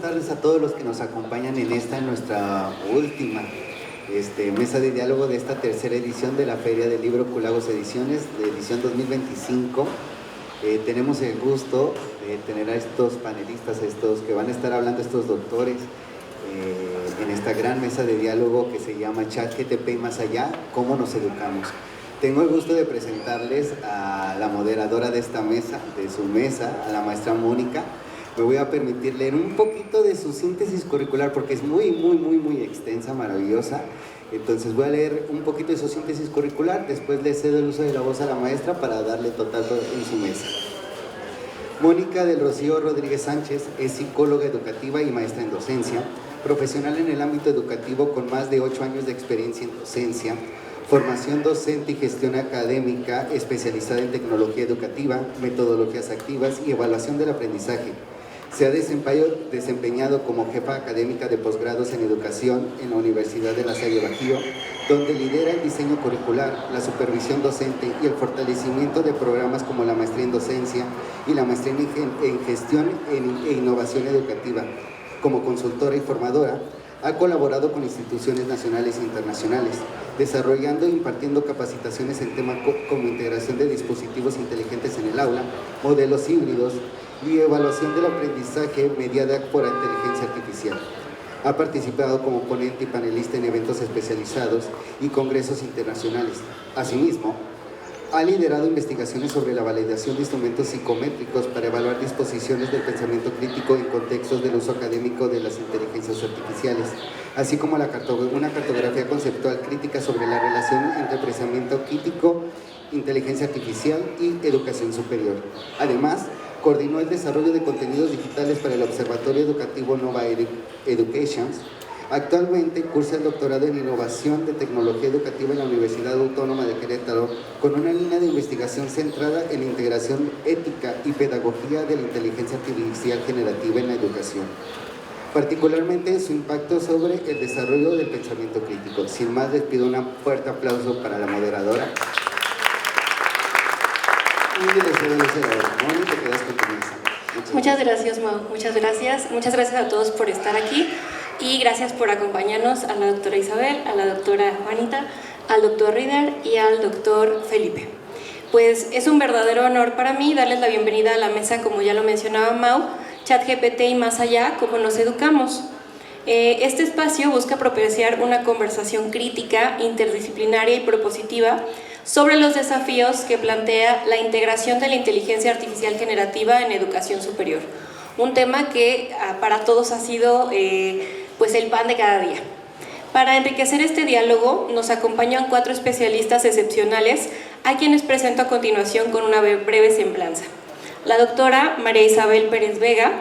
tardes a todos los que nos acompañan en nuestra última mesa de diálogo de esta tercera edición de la Feria del Libro Culagos Ediciones, de edición 2025. Tenemos el gusto de tener a estos panelistas, estos que van a estar hablando, estos doctores, en esta gran mesa de diálogo que se llama ChatGPT y más allá, ¿cómo nos educamos? Tengo el gusto de presentarles a la moderadora de esta mesa, de su mesa, a la maestra Mónica. Me voy a permitir leer un poquito de su síntesis curricular porque es muy extensa, maravillosa. Entonces voy a leer un poquito de su síntesis curricular, después le cedo el uso de la voz a la maestra para darle total en su mesa. Mónica del Rocío Rodríguez Sánchez es psicóloga educativa y maestra en docencia, profesional en el ámbito educativo con más de 8 años de experiencia en docencia, formación docente y gestión académica especializada en tecnología educativa, metodologías activas y evaluación del aprendizaje. Se ha desempeñado como jefa académica de posgrados en educación en la Universidad de La Salle Bajío, donde lidera el diseño curricular, la supervisión docente y el fortalecimiento de programas como la maestría en docencia y la maestría en gestión e innovación educativa. Como consultora y formadora, ha colaborado con instituciones nacionales e internacionales, desarrollando e impartiendo capacitaciones en temas como integración de dispositivos inteligentes en el aula, modelos híbridos y evaluación del aprendizaje mediada por inteligencia artificial. Ha participado como ponente y panelista en eventos especializados y congresos internacionales. Asimismo, ha liderado investigaciones sobre la validación de instrumentos psicométricos para evaluar disposiciones del pensamiento crítico en contextos del uso académico de las inteligencias artificiales, así como una cartografía conceptual crítica sobre la relación entre pensamiento crítico, inteligencia artificial y educación superior. Además, coordinó el desarrollo de contenidos digitales para el Observatorio Educativo Nova Educations. Actualmente cursa el doctorado en Innovación de Tecnología Educativa en la Universidad Autónoma de Querétaro, con una línea de investigación centrada en la integración ética y pedagogía de la inteligencia artificial generativa en la educación, particularmente su impacto sobre el desarrollo del pensamiento crítico. Sin más, les pido un fuerte aplauso para la moderadora. Y les cedo el uso de la voz. Mónica, te quedas con tu mesa. Muchas gracias, Mau. Muchas gracias. Muchas gracias a todos por estar aquí. Y gracias por acompañarnos, a la doctora Isabel, a la doctora Juanita, al doctor Rieder y al doctor Felipe. Pues es un verdadero honor para mí darles la bienvenida a la mesa, como ya lo mencionaba Mau, ChatGPT y más allá, cómo nos educamos. Este espacio busca propiciar una conversación crítica, interdisciplinaria y propositiva sobre los desafíos que plantea la integración de la inteligencia artificial generativa en educación superior. Un tema que para todos ha sido pues el pan de cada día. Para enriquecer este diálogo nos acompañan 4 especialistas excepcionales a quienes presento a continuación con una breve semblanza. La doctora María Isabel Pérez Vega,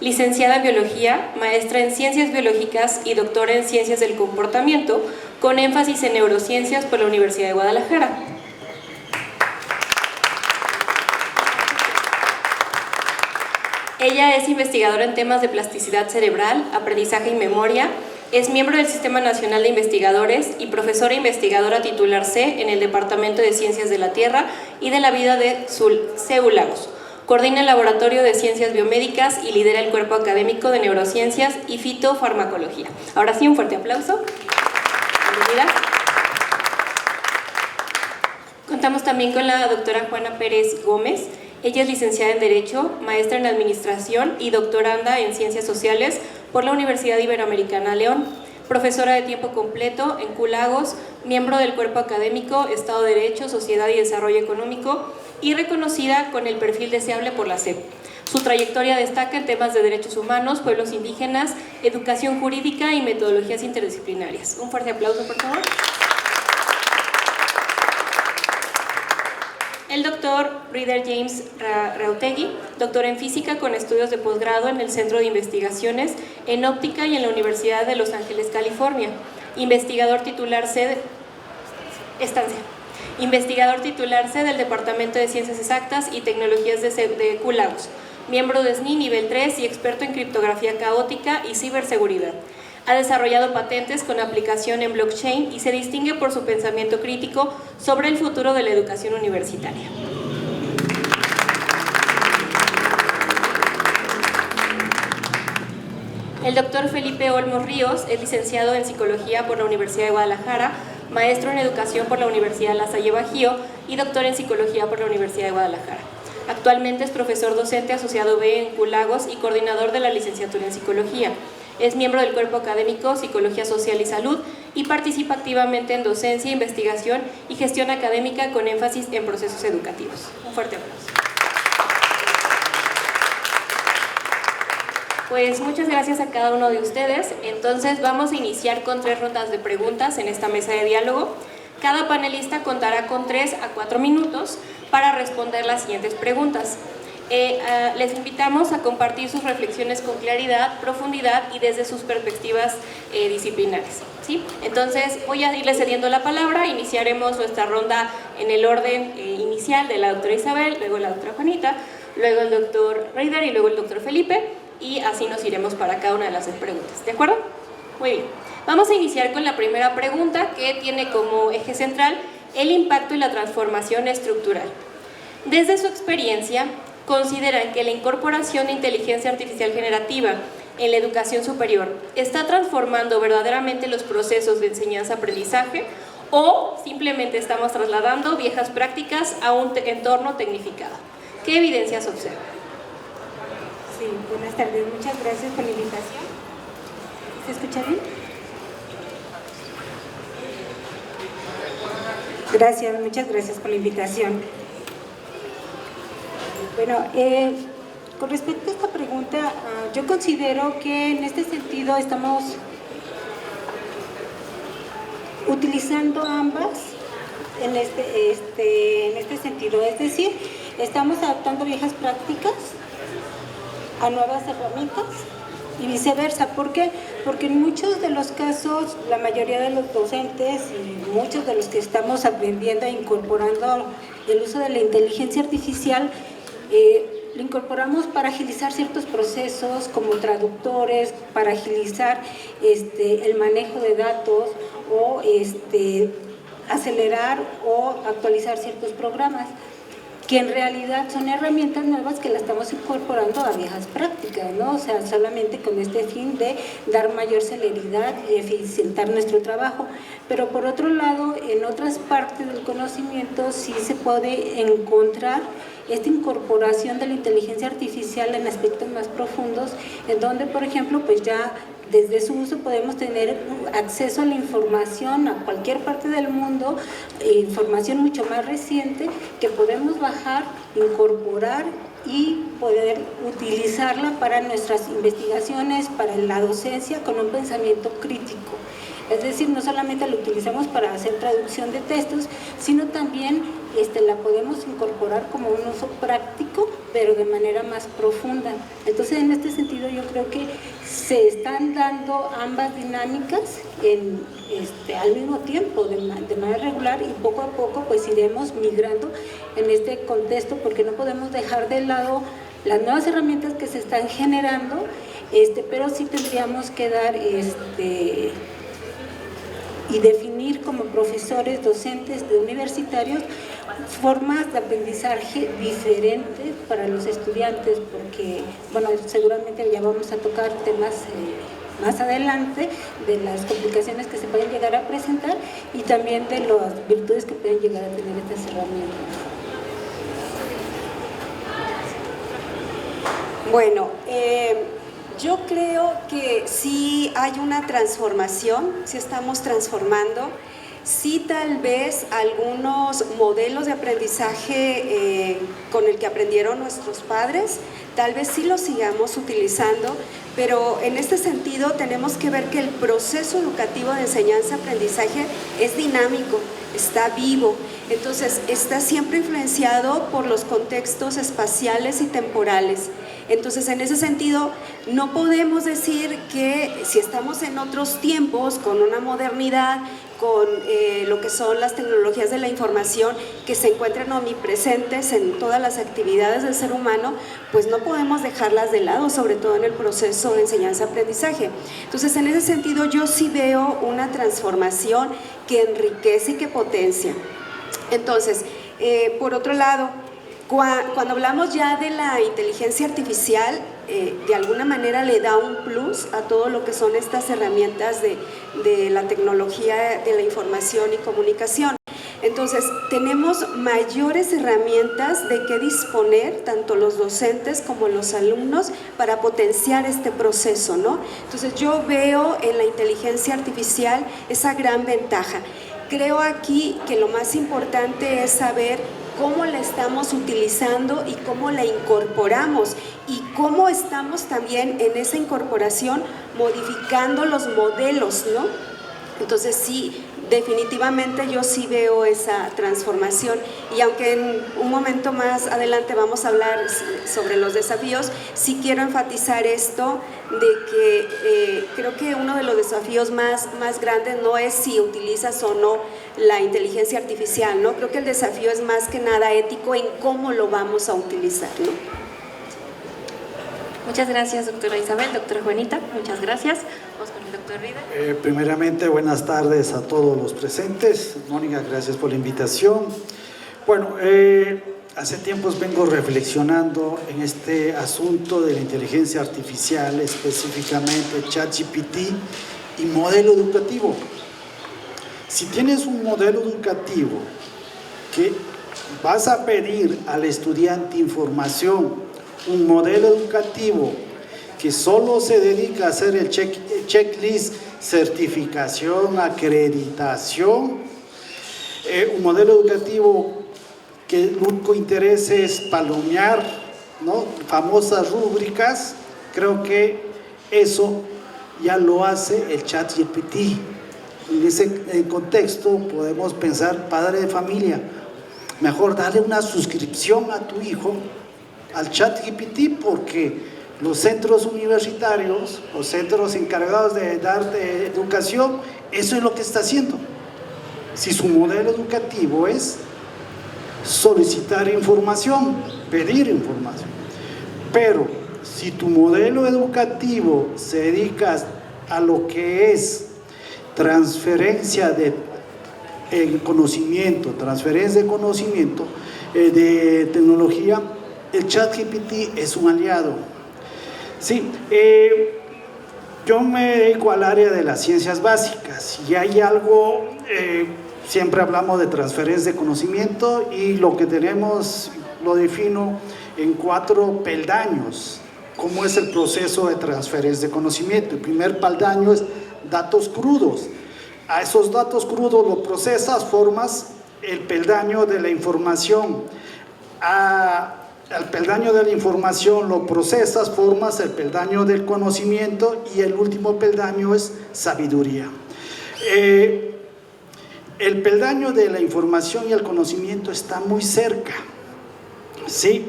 licenciada en Biología, maestra en Ciencias Biológicas y doctora en Ciencias del Comportamiento, con énfasis en Neurociencias por la Universidad de Guadalajara. Ella es investigadora en temas de plasticidad cerebral, aprendizaje y memoria, es miembro del Sistema Nacional de Investigadores y profesora investigadora titular C en el Departamento de Ciencias de la Tierra y de la Vida de CEU Lagos. Coordina el Laboratorio de Ciencias Biomédicas y lidera el Cuerpo Académico de Neurociencias y Fitofarmacología. Ahora sí, un fuerte aplauso. Bienvenida. Contamos también con la doctora Juana Pérez Gómez. Ella es licenciada en Derecho, maestra en Administración y doctoranda en Ciencias Sociales por la Universidad Iberoamericana León, profesora de tiempo completo en CEU Lagos, miembro del Cuerpo Académico, Estado de Derecho, Sociedad y Desarrollo Económico y reconocida con el perfil deseable por la SEP. Su trayectoria destaca en temas de derechos humanos, pueblos indígenas, educación jurídica y metodologías interdisciplinarias. Un fuerte aplauso, por favor. El doctor Rieder James Rautegui, doctor en física con estudios de posgrado en el Centro de Investigaciones en Óptica y en la Universidad de Los Ángeles, California. Investigador titular C del Departamento de Ciencias Exactas y Tecnologías de CEU Lagos. Miembro de SNI nivel 3 y experto en criptografía caótica y ciberseguridad. Ha desarrollado patentes con aplicación en blockchain y se distingue por su pensamiento crítico sobre el futuro de la educación universitaria. El doctor Felipe Olmos Ríos es licenciado en Psicología por la Universidad de Guadalajara, maestro en Educación por la Universidad La Salle Bajío y doctor en Psicología por la Universidad de Guadalajara. Actualmente es profesor docente asociado B en Culagos y coordinador de la licenciatura en Psicología. Es miembro del cuerpo académico Psicología Social y Salud y participa activamente en docencia, investigación y gestión académica con énfasis en procesos educativos. Un fuerte aplauso. Pues muchas gracias a cada uno de ustedes. Entonces vamos a iniciar con 3 rondas de preguntas en esta mesa de diálogo. Cada panelista contará con 3 a 4 minutos para responder las siguientes preguntas. Les invitamos a compartir sus reflexiones con claridad, profundidad y desde sus perspectivas disciplinares, ¿sí? Entonces voy a irles cediendo la palabra. Iniciaremos nuestra ronda en el orden inicial de la doctora Isabel, luego la doctora Juanita, luego el doctor Reider y luego el doctor Felipe, y así nos iremos para cada una de las preguntas, ¿de acuerdo? Muy bien, vamos a iniciar con la primera pregunta, que tiene como eje central el impacto y la transformación estructural. Desde su experiencia, ¿consideran que la incorporación de inteligencia artificial generativa en la educación superior está transformando verdaderamente los procesos de enseñanza-aprendizaje o simplemente estamos trasladando viejas prácticas a un entorno tecnificado? ¿Qué evidencias observan? Sí, buenas tardes, muchas gracias por la invitación. ¿Se escucha bien? Gracias, muchas gracias por la invitación. Bueno, con respecto a esta pregunta, yo considero que en este sentido estamos utilizando ambas en este sentido, es decir, estamos adaptando viejas prácticas a nuevas herramientas y viceversa. ¿Por qué? Porque en muchos de los casos, la mayoría de los docentes y muchos de los que estamos aprendiendo e incorporando el uso de la inteligencia artificial, lo incorporamos para agilizar ciertos procesos como traductores, para agilizar el manejo de datos o acelerar o actualizar ciertos programas, que en realidad son herramientas nuevas que las estamos incorporando a viejas prácticas, ¿no? O sea, solamente con este fin de dar mayor celeridad y eficientar nuestro trabajo. Pero por otro lado, en otras partes del conocimiento sí se puede encontrar esta incorporación de la inteligencia artificial en aspectos más profundos, en donde, por ejemplo, pues ya desde su uso podemos tener acceso a la información a cualquier parte del mundo, información mucho más reciente que podemos bajar, incorporar y poder utilizarla para nuestras investigaciones, para la docencia, con un pensamiento crítico. Es decir, no solamente lo utilizamos para hacer traducción de textos, sino también la podemos incorporar como un uso práctico, pero de manera más profunda. Entonces, en este sentido, yo creo que se están dando ambas dinámicas al mismo tiempo, de manera regular, y poco a poco pues iremos migrando en este contexto, porque no podemos dejar de lado las nuevas herramientas que se están generando, pero sí tendríamos que dar y definir como profesores, docentes de universitarios, formas de aprendizaje diferentes para los estudiantes, porque, bueno, seguramente ya vamos a tocar temas más adelante de las complicaciones que se pueden llegar a presentar y también de las virtudes que pueden llegar a tener estas herramientas. Bueno, yo creo que sí hay una transformación, sí estamos transformando, sí tal vez algunos modelos de aprendizaje con el que aprendieron nuestros padres, tal vez sí los sigamos utilizando, pero en este sentido tenemos que ver que el proceso educativo de enseñanza-aprendizaje es dinámico, está vivo, entonces está siempre influenciado por los contextos espaciales y temporales. Entonces, en ese sentido, no podemos decir que si estamos en otros tiempos, con una modernidad, con lo que son las tecnologías de la información que se encuentran omnipresentes en todas las actividades del ser humano, pues no podemos dejarlas de lado, sobre todo en el proceso de enseñanza-aprendizaje. Entonces, en ese sentido, yo sí veo una transformación que enriquece y que potencia. Entonces, por otro lado, cuando hablamos ya de la inteligencia artificial, de alguna manera le da un plus a todo lo que son estas herramientas de la tecnología de la información y comunicación. Entonces, tenemos mayores herramientas de qué disponer, tanto los docentes como los alumnos, para potenciar este proceso, ¿no? Entonces, yo veo en la inteligencia artificial esa gran ventaja. Creo aquí que lo más importante es saber cómo la estamos utilizando y cómo la incorporamos y cómo estamos también en esa incorporación modificando los modelos, ¿no? Entonces sí, definitivamente yo sí veo esa transformación, y aunque en un momento más adelante vamos a hablar sobre los desafíos, sí quiero enfatizar esto de que creo que uno de los desafíos más grandes no es si utilizas o no la inteligencia artificial, ¿no? Creo que el desafío es más que nada ético en cómo lo vamos a utilizar, ¿no? Muchas gracias, doctora Isabel. Doctora Juanita, muchas gracias. Vamos con el doctor Rieder. Primeramente, buenas tardes a todos los presentes. Mónica, gracias por la invitación. Bueno, hace tiempos vengo reflexionando en este asunto de la inteligencia artificial, específicamente ChatGPT y modelo educativo. Si tienes un modelo educativo que vas a pedir al estudiante información, un modelo educativo que solo se dedica a hacer el checklist, certificación, acreditación, un modelo educativo que el único interés es palomear, ¿no? Famosas rúbricas, creo que eso ya lo hace el ChatGPT. En ese contexto podemos pensar, padre de familia, mejor darle una suscripción a tu hijo al ChatGPT, porque los centros universitarios, los centros encargados de darte educación, eso es lo que está haciendo. Si su modelo educativo es solicitar información, pedir información, pero si tu modelo educativo se dedica a lo que es transferencia de conocimiento, de tecnología, el ChatGPT es un aliado. Sí, yo me dedico al área de las ciencias básicas y hay algo, siempre hablamos de transferencia de conocimiento y lo que tenemos lo defino en 4 peldaños. ¿Cómo es el proceso de transferencia de conocimiento? El primer peldaño es datos crudos. A esos datos crudos los procesas, formas el peldaño de la información. Al peldaño de la información lo procesas, formas el peldaño del conocimiento y el último peldaño es sabiduría. El peldaño de la información y el conocimiento está muy cerca, ¿sí?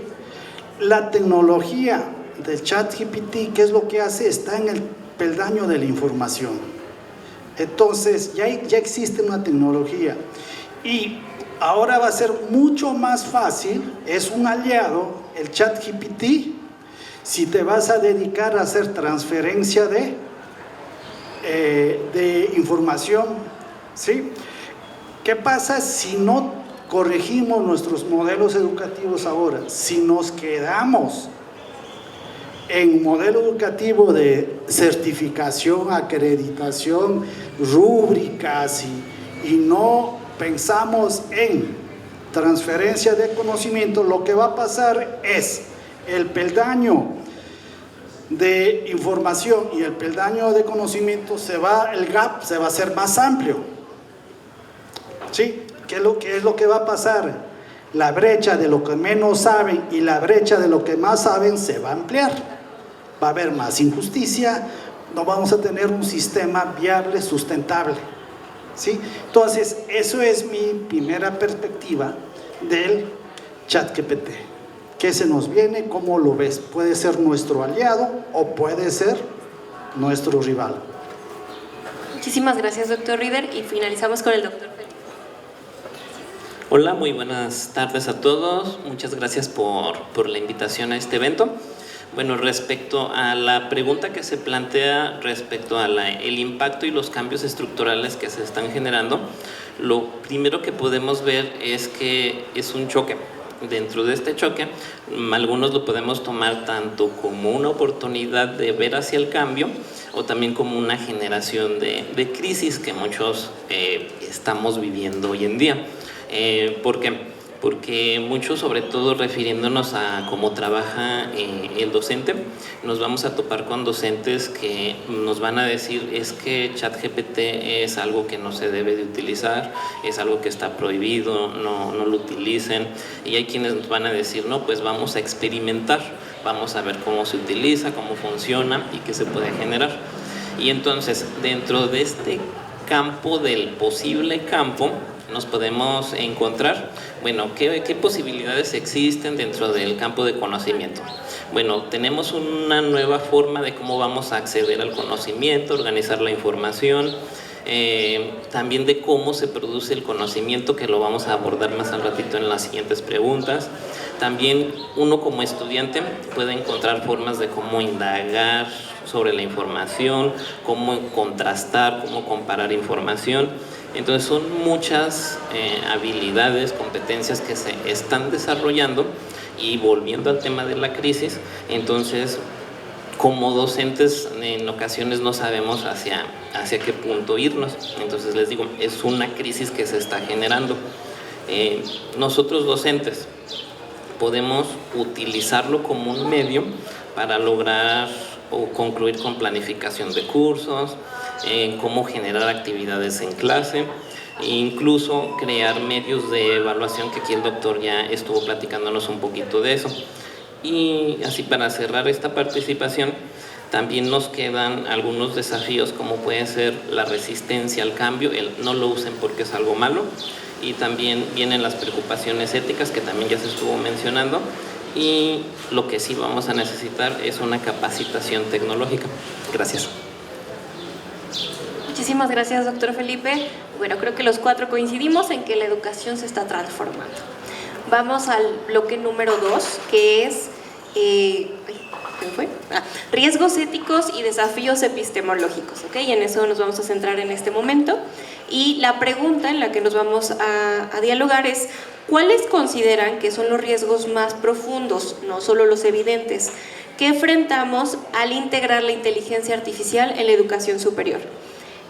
La tecnología del ChatGPT, ¿qué es lo que hace? Está en el peldaño de la información. Entonces ya existe una tecnología y ahora va a ser mucho más fácil, es un aliado, el ChatGPT, si te vas a dedicar a hacer transferencia de información, ¿sí? ¿Qué pasa si no corregimos nuestros modelos educativos ahora? Si nos quedamos en modelo educativo de certificación, acreditación, rúbricas y no pensamos en transferencia de conocimiento, lo que va a pasar es el peldaño de información y el peldaño de conocimiento el gap se va a hacer más amplio. ¿Sí? ¿Qué es lo que va a pasar? La brecha de lo que menos saben y la brecha de lo que más saben se va a ampliar. Va a haber más injusticia, no vamos a tener un sistema viable, sustentable. ¿Sí? Entonces, eso es mi primera perspectiva del ChatGPT. ¿Qué se nos viene? ¿Cómo lo ves? Puede ser nuestro aliado o puede ser nuestro rival. Muchísimas gracias, doctor Rieder, y finalizamos con el doctor Felipe. Hola, muy buenas tardes a todos. Muchas gracias por la invitación a este evento. Bueno, respecto a la pregunta que se plantea respecto a el impacto y los cambios estructurales que se están generando, lo primero que podemos ver es que es un choque dentro de este choque, algunos lo podemos tomar tanto como una oportunidad de ver hacia el cambio o también como una generación de crisis que muchos estamos viviendo hoy en día. ¿Por qué? Porque muchos, sobre todo refiriéndonos a cómo trabaja el docente, nos vamos a topar con docentes que nos van a decir es que ChatGPT es algo que no se debe de utilizar, es algo que está prohibido, no lo utilicen, y hay quienes nos van a decir no, pues vamos a experimentar, vamos a ver cómo se utiliza, cómo funciona y qué se puede generar. Y entonces, dentro de este campo del posible campo, nos podemos encontrar, bueno, ¿qué posibilidades existen dentro del campo de conocimiento? Bueno, tenemos una nueva forma de cómo vamos a acceder al conocimiento, organizar la información, también de cómo se produce el conocimiento, que lo vamos a abordar más al ratito en las siguientes preguntas. También uno como estudiante puede encontrar formas de cómo indagar sobre la información, cómo contrastar, cómo comparar información. Entonces son muchas habilidades, competencias que se están desarrollando. Y volviendo al tema de la crisis, entonces como docentes en ocasiones no sabemos hacia qué punto irnos. Entonces les digo, es una crisis que se está generando. Nosotros docentes podemos utilizarlo como un medio para lograr o concluir con planificación de cursos, cómo generar actividades en clase, e incluso crear medios de evaluación, que aquí el doctor ya estuvo platicándonos un poquito de eso. Y así, para cerrar esta participación, también nos quedan algunos desafíos, como puede ser la resistencia al cambio, el no lo usen porque es algo malo, y también vienen las preocupaciones éticas, que también ya se estuvo mencionando, y lo que sí vamos a necesitar es una capacitación tecnológica. Gracias. Muchísimas gracias, doctor Felipe. Bueno, creo que los cuatro coincidimos en que la educación se está transformando. Vamos al bloque número 2, que es riesgos éticos y desafíos epistemológicos, ¿ok? Y en eso nos vamos a centrar en este momento. Y la pregunta en la que nos vamos a dialogar es: ¿cuáles consideran que son los riesgos más profundos, no solo los evidentes, que enfrentamos al integrar la inteligencia artificial en la educación superior?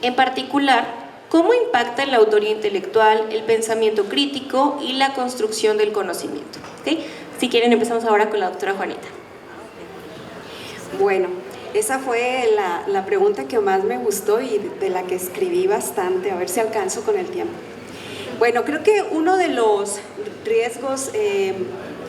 En particular, ¿cómo impacta en la autoría intelectual, el pensamiento crítico y la construcción del conocimiento? ¿Okay? Si quieren, empezamos ahora con la doctora Juanita. Bueno, esa fue la pregunta que más me gustó y de la que escribí bastante, a ver si alcanzo con el tiempo. Bueno, creo que uno de los riesgos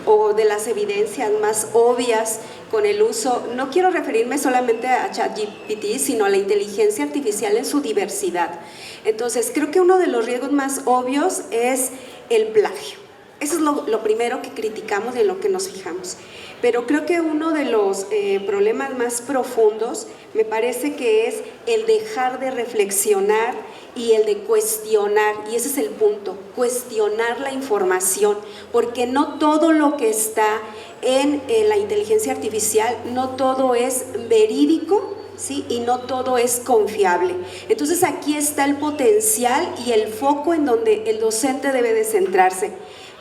o de las evidencias más obvias con el uso, no quiero referirme solamente a ChatGPT, sino a la inteligencia artificial en su diversidad. Entonces, creo que uno de los riesgos más obvios es el plagio. Eso es lo primero que criticamos y en lo que nos fijamos. Pero creo que uno de los problemas más profundos me parece que es el dejar de reflexionar y el de cuestionar, y ese es el punto, cuestionar la información, porque no todo lo que está en la inteligencia artificial, no todo es verídico, ¿sí? Y no todo es confiable. Entonces aquí está el potencial y el foco en donde el docente debe de centrarse.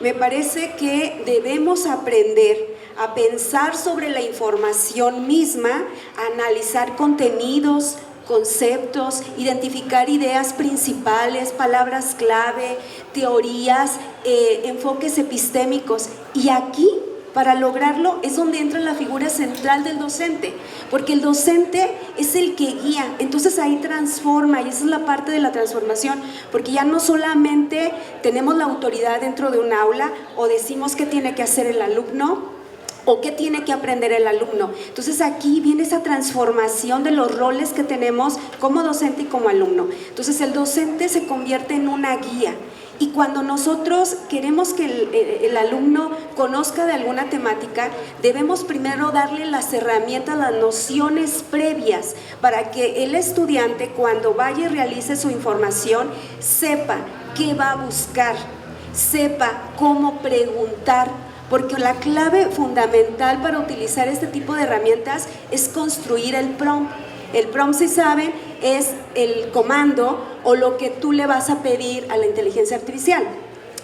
Me parece que debemos aprender a pensar sobre la información misma, a analizar contenidos, conceptos, identificar ideas principales, palabras clave, teorías, enfoques epistémicos. Y aquí, para lograrlo, es donde entra la figura central del docente, porque el docente es el que guía, entonces ahí transforma, y esa es la parte de la transformación, porque ya no solamente tenemos la autoridad dentro de un aula o decimos qué tiene que hacer el alumno, o qué tiene que aprender el alumno. Entonces aquí viene esa transformación de los roles que tenemos como docente y como alumno. Entonces el docente se convierte en una guía, y cuando nosotros queremos que el alumno conozca de alguna temática, debemos primero darle las herramientas, las nociones previas, para que el estudiante, cuando vaya y realice su información, sepa qué va a buscar, sepa cómo preguntar, porque la clave fundamental para utilizar este tipo de herramientas es construir el prompt. El prompt, si saben, es el comando o lo que tú le vas a pedir a la inteligencia artificial.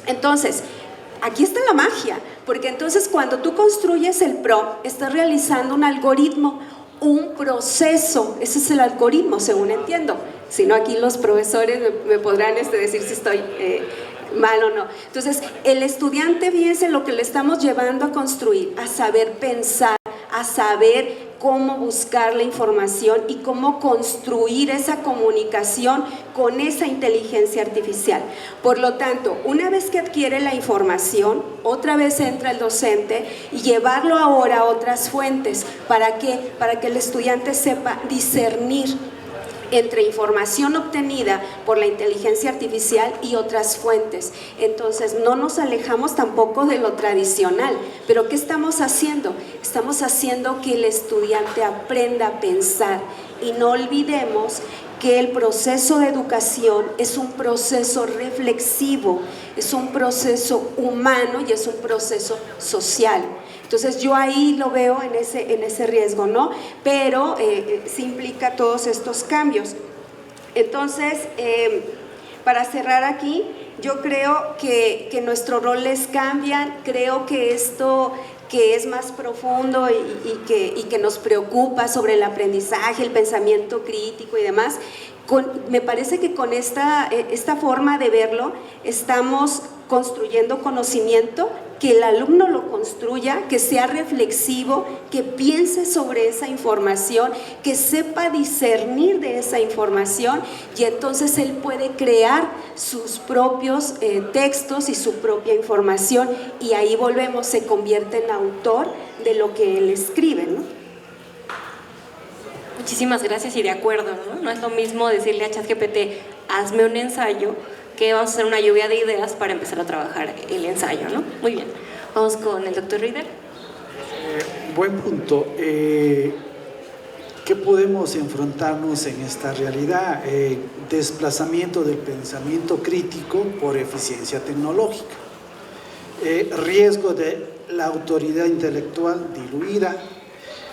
Entonces, aquí está la magia, porque entonces cuando tú construyes el prompt, estás realizando un algoritmo, un proceso, ese es el algoritmo, según entiendo. Si no, aquí los profesores me podrán decir si estoy mal o no. Entonces, el estudiante, fíjense lo que le estamos llevando a construir, a saber pensar, a saber cómo buscar la información y cómo construir esa comunicación con esa inteligencia artificial. Por lo tanto, una vez que adquiere la información, otra vez entra el docente y llevarlo ahora a otras fuentes. ¿Para qué? Para que el estudiante sepa discernir entre información obtenida por la inteligencia artificial y otras fuentes. Entonces, no nos alejamos tampoco de lo tradicional, pero ¿qué estamos haciendo? Estamos haciendo que el estudiante aprenda a pensar y no olvidemos que el proceso de educación es un proceso reflexivo, es un proceso humano y es un proceso social. Entonces yo ahí lo veo en ese riesgo, ¿no? Pero sí implica todos estos cambios. Entonces, para cerrar aquí, yo creo que nuestros roles cambian, creo que esto que es más profundo y que nos preocupa sobre el aprendizaje, el pensamiento crítico y demás, me parece que con esta forma de verlo estamos construyendo conocimiento, que el alumno lo construya, que sea reflexivo, que piense sobre esa información, que sepa discernir de esa información y entonces él puede crear sus propios textos y su propia información y ahí volvemos, se convierte en autor de lo que él escribe, ¿no? Muchísimas gracias y de acuerdo, ¿no? No es lo mismo decirle a ChatGPT, hazme un ensayo, que vamos a hacer una lluvia de ideas para empezar a trabajar el ensayo, ¿no? Muy bien. Vamos con el doctor Rieder. Buen punto. ¿Qué podemos enfrentarnos en esta realidad? Desplazamiento del pensamiento crítico por eficiencia tecnológica. Riesgo de la autoridad intelectual diluida,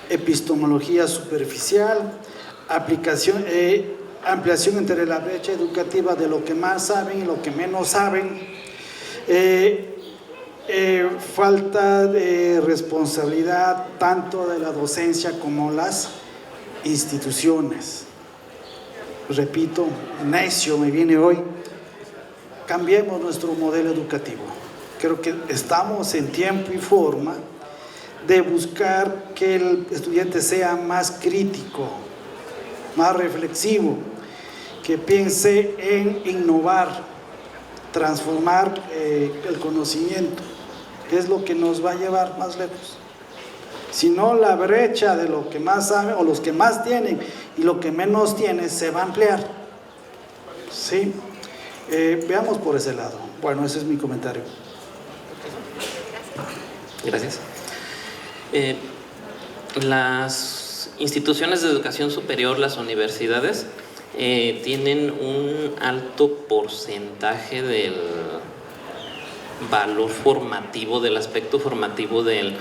epistemología superficial, ampliación entre la brecha educativa de lo que más saben y lo que menos saben, falta de responsabilidad tanto de la docencia como las instituciones. Repito, necio me viene hoy, cambiemos nuestro modelo educativo. Creo que estamos en tiempo y forma de buscar que el estudiante sea más crítico, más reflexivo, que piense en innovar, transformar el conocimiento, que es lo que nos va a llevar más lejos. Si no, la brecha de lo que más saben o los que más tienen y lo que menos tienen se va a ampliar. ¿Sí? Veamos por ese lado. Bueno, ese es mi comentario. Gracias. Las instituciones de educación superior, las universidades, tienen un alto porcentaje del valor formativo, del aspecto formativo del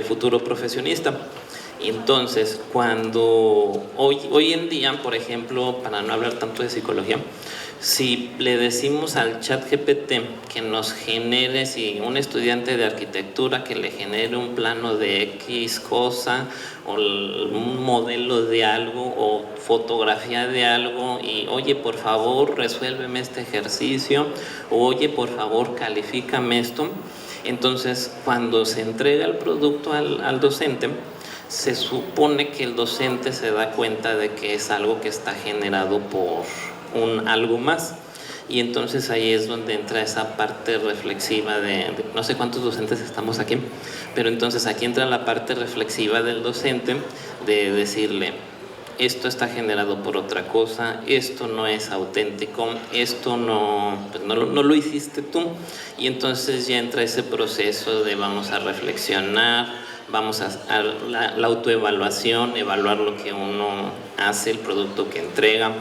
futuro profesionista. Entonces, cuando hoy en día, por ejemplo, para no hablar tanto de psicología, si le decimos al ChatGPT que nos genere, si un estudiante de arquitectura que le genere un plano de X cosa o un modelo de algo o fotografía de algo y oye por favor resuélveme este ejercicio o oye por favor califícame esto, entonces cuando se entrega el producto al docente, se supone que el docente se da cuenta de que es algo que está generado por algo más y entonces ahí es donde entra esa parte reflexiva de no sé cuántos docentes estamos aquí, pero entonces aquí entra la parte reflexiva del docente de decirle esto está generado por otra cosa, esto no es auténtico, esto no lo hiciste tú y entonces ya entra ese proceso de vamos a reflexionar, vamos a la autoevaluación, evaluar lo que uno hace, el producto que entrega.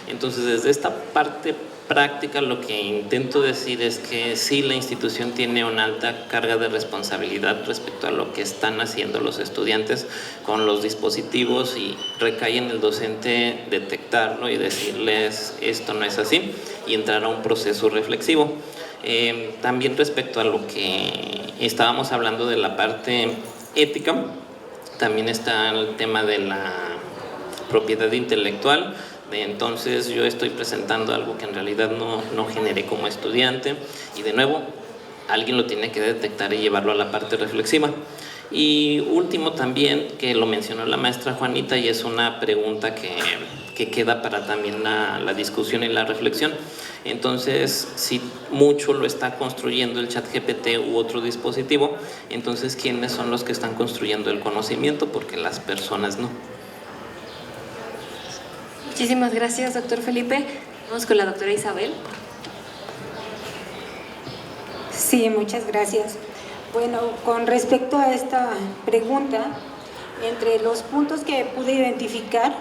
Entonces, desde esta parte práctica lo que intento decir es que sí, la institución tiene una alta carga de responsabilidad respecto a lo que están haciendo los estudiantes con los dispositivos, y recae en el docente detectarlo y decirles esto no es así y entrar a un proceso reflexivo. También respecto a lo que estábamos hablando de la parte ética, también está el tema de la propiedad intelectual. Entonces yo estoy presentando algo que en realidad no generé como estudiante, y de nuevo alguien lo tiene que detectar y llevarlo a la parte reflexiva. Y último también, que lo mencionó la maestra Juanita, y es una pregunta que queda para también la discusión y la reflexión. Entonces, si mucho lo está construyendo el ChatGPT u otro dispositivo, entonces ¿quiénes son los que están construyendo el conocimiento? Porque las personas no. Muchísimas gracias, doctor Felipe. Vamos con la doctora Isabel. Sí, muchas gracias. Bueno, con respecto a esta pregunta, entre los puntos que pude identificar,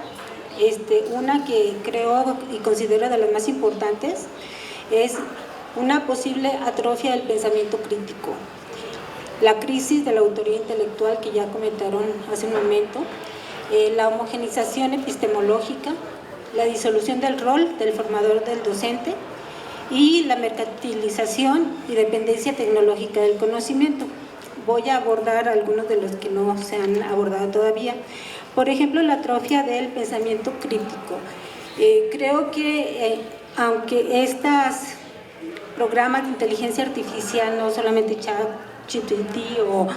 una que creo y considero de las más importantes es una posible atrofia del pensamiento crítico. La crisis de la autoría intelectual, que ya comentaron hace un momento, la homogenización epistemológica, la disolución del rol del formador del docente y la mercantilización y dependencia tecnológica del conocimiento. Voy a abordar algunos de los que no se han abordado todavía. Por ejemplo, la atrofia del pensamiento crítico. Creo que aunque estos programas de inteligencia artificial, no solamente ChatGPT o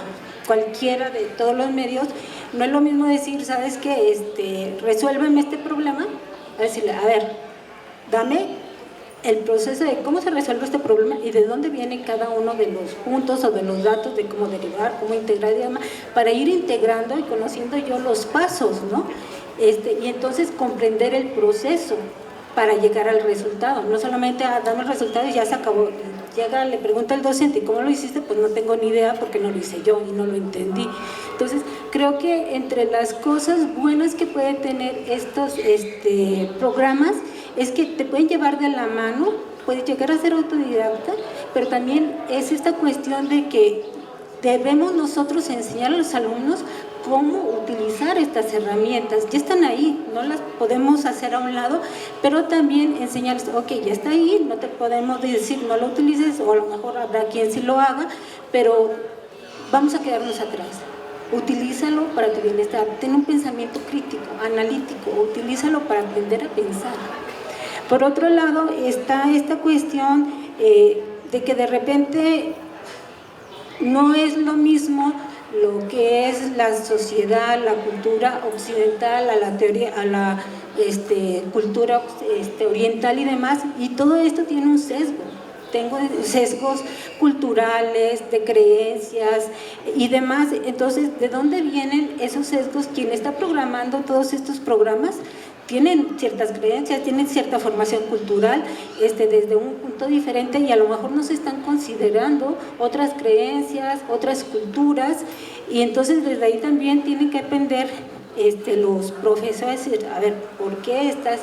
cualquiera de todos los medios, no es lo mismo decir, ¿sabes qué? Resuélveme este problema. A decirle, a ver, dame el proceso de cómo se resuelve este problema y de dónde viene cada uno de los puntos o de los datos, de cómo derivar, cómo integrar y demás, para ir integrando y conociendo yo los pasos, ¿no? Y entonces comprender el proceso para llegar al resultado, no solamente dame el resultado y ya se acabó. Llega, le pregunta al docente, ¿cómo lo hiciste? Pues no tengo ni idea porque no lo hice yo y no lo entendí. Entonces, creo que entre las cosas buenas que pueden tener estos programas es que te pueden llevar de la mano, puedes llegar a ser autodidacta, pero también es esta cuestión de que debemos nosotros enseñar a los alumnos cómo utilizar estas herramientas. Ya están ahí, no las podemos hacer a un lado, pero también enseñarles, ok, ya está ahí, no te podemos decir no lo utilices, o a lo mejor habrá quien sí lo haga, pero vamos a quedarnos atrás. Utilízalo para tu bienestar, ten un pensamiento crítico, analítico, utilízalo para aprender a pensar. Por otro lado está esta cuestión de que de repente no es lo mismo lo que es la sociedad, la cultura occidental, a la teoría, a la cultura oriental y demás, y todo esto tiene un sesgo. Tengo sesgos culturales, de creencias y demás. Entonces, ¿de dónde vienen esos sesgos? Quien está programando todos estos programas tienen ciertas creencias, tienen cierta formación cultural desde un punto diferente, y a lo mejor no se están considerando otras creencias, otras culturas, y entonces desde ahí también tienen que aprender los profesores, a ver, ¿por qué estás,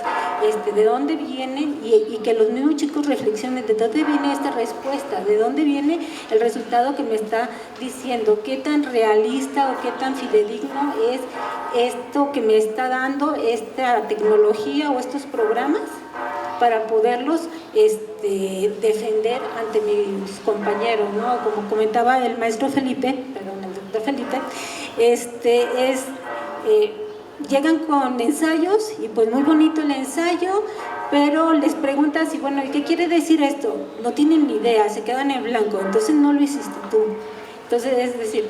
de dónde vienen? Y que los mismos chicos reflexionen, ¿de dónde viene esta respuesta? ¿De dónde viene el resultado que me está diciendo? ¿Qué tan realista o qué tan fidedigno es esto que me está dando esta tecnología o estos programas para poderlos defender ante mis compañeros, ¿no? Como comentaba el maestro Felipe, perdón, el doctor Felipe, llegan con ensayos y pues muy bonito el ensayo, pero les preguntas y bueno, ¿qué quiere decir esto? No tienen ni idea, se quedan en blanco, entonces no lo hiciste tú. Entonces es decir,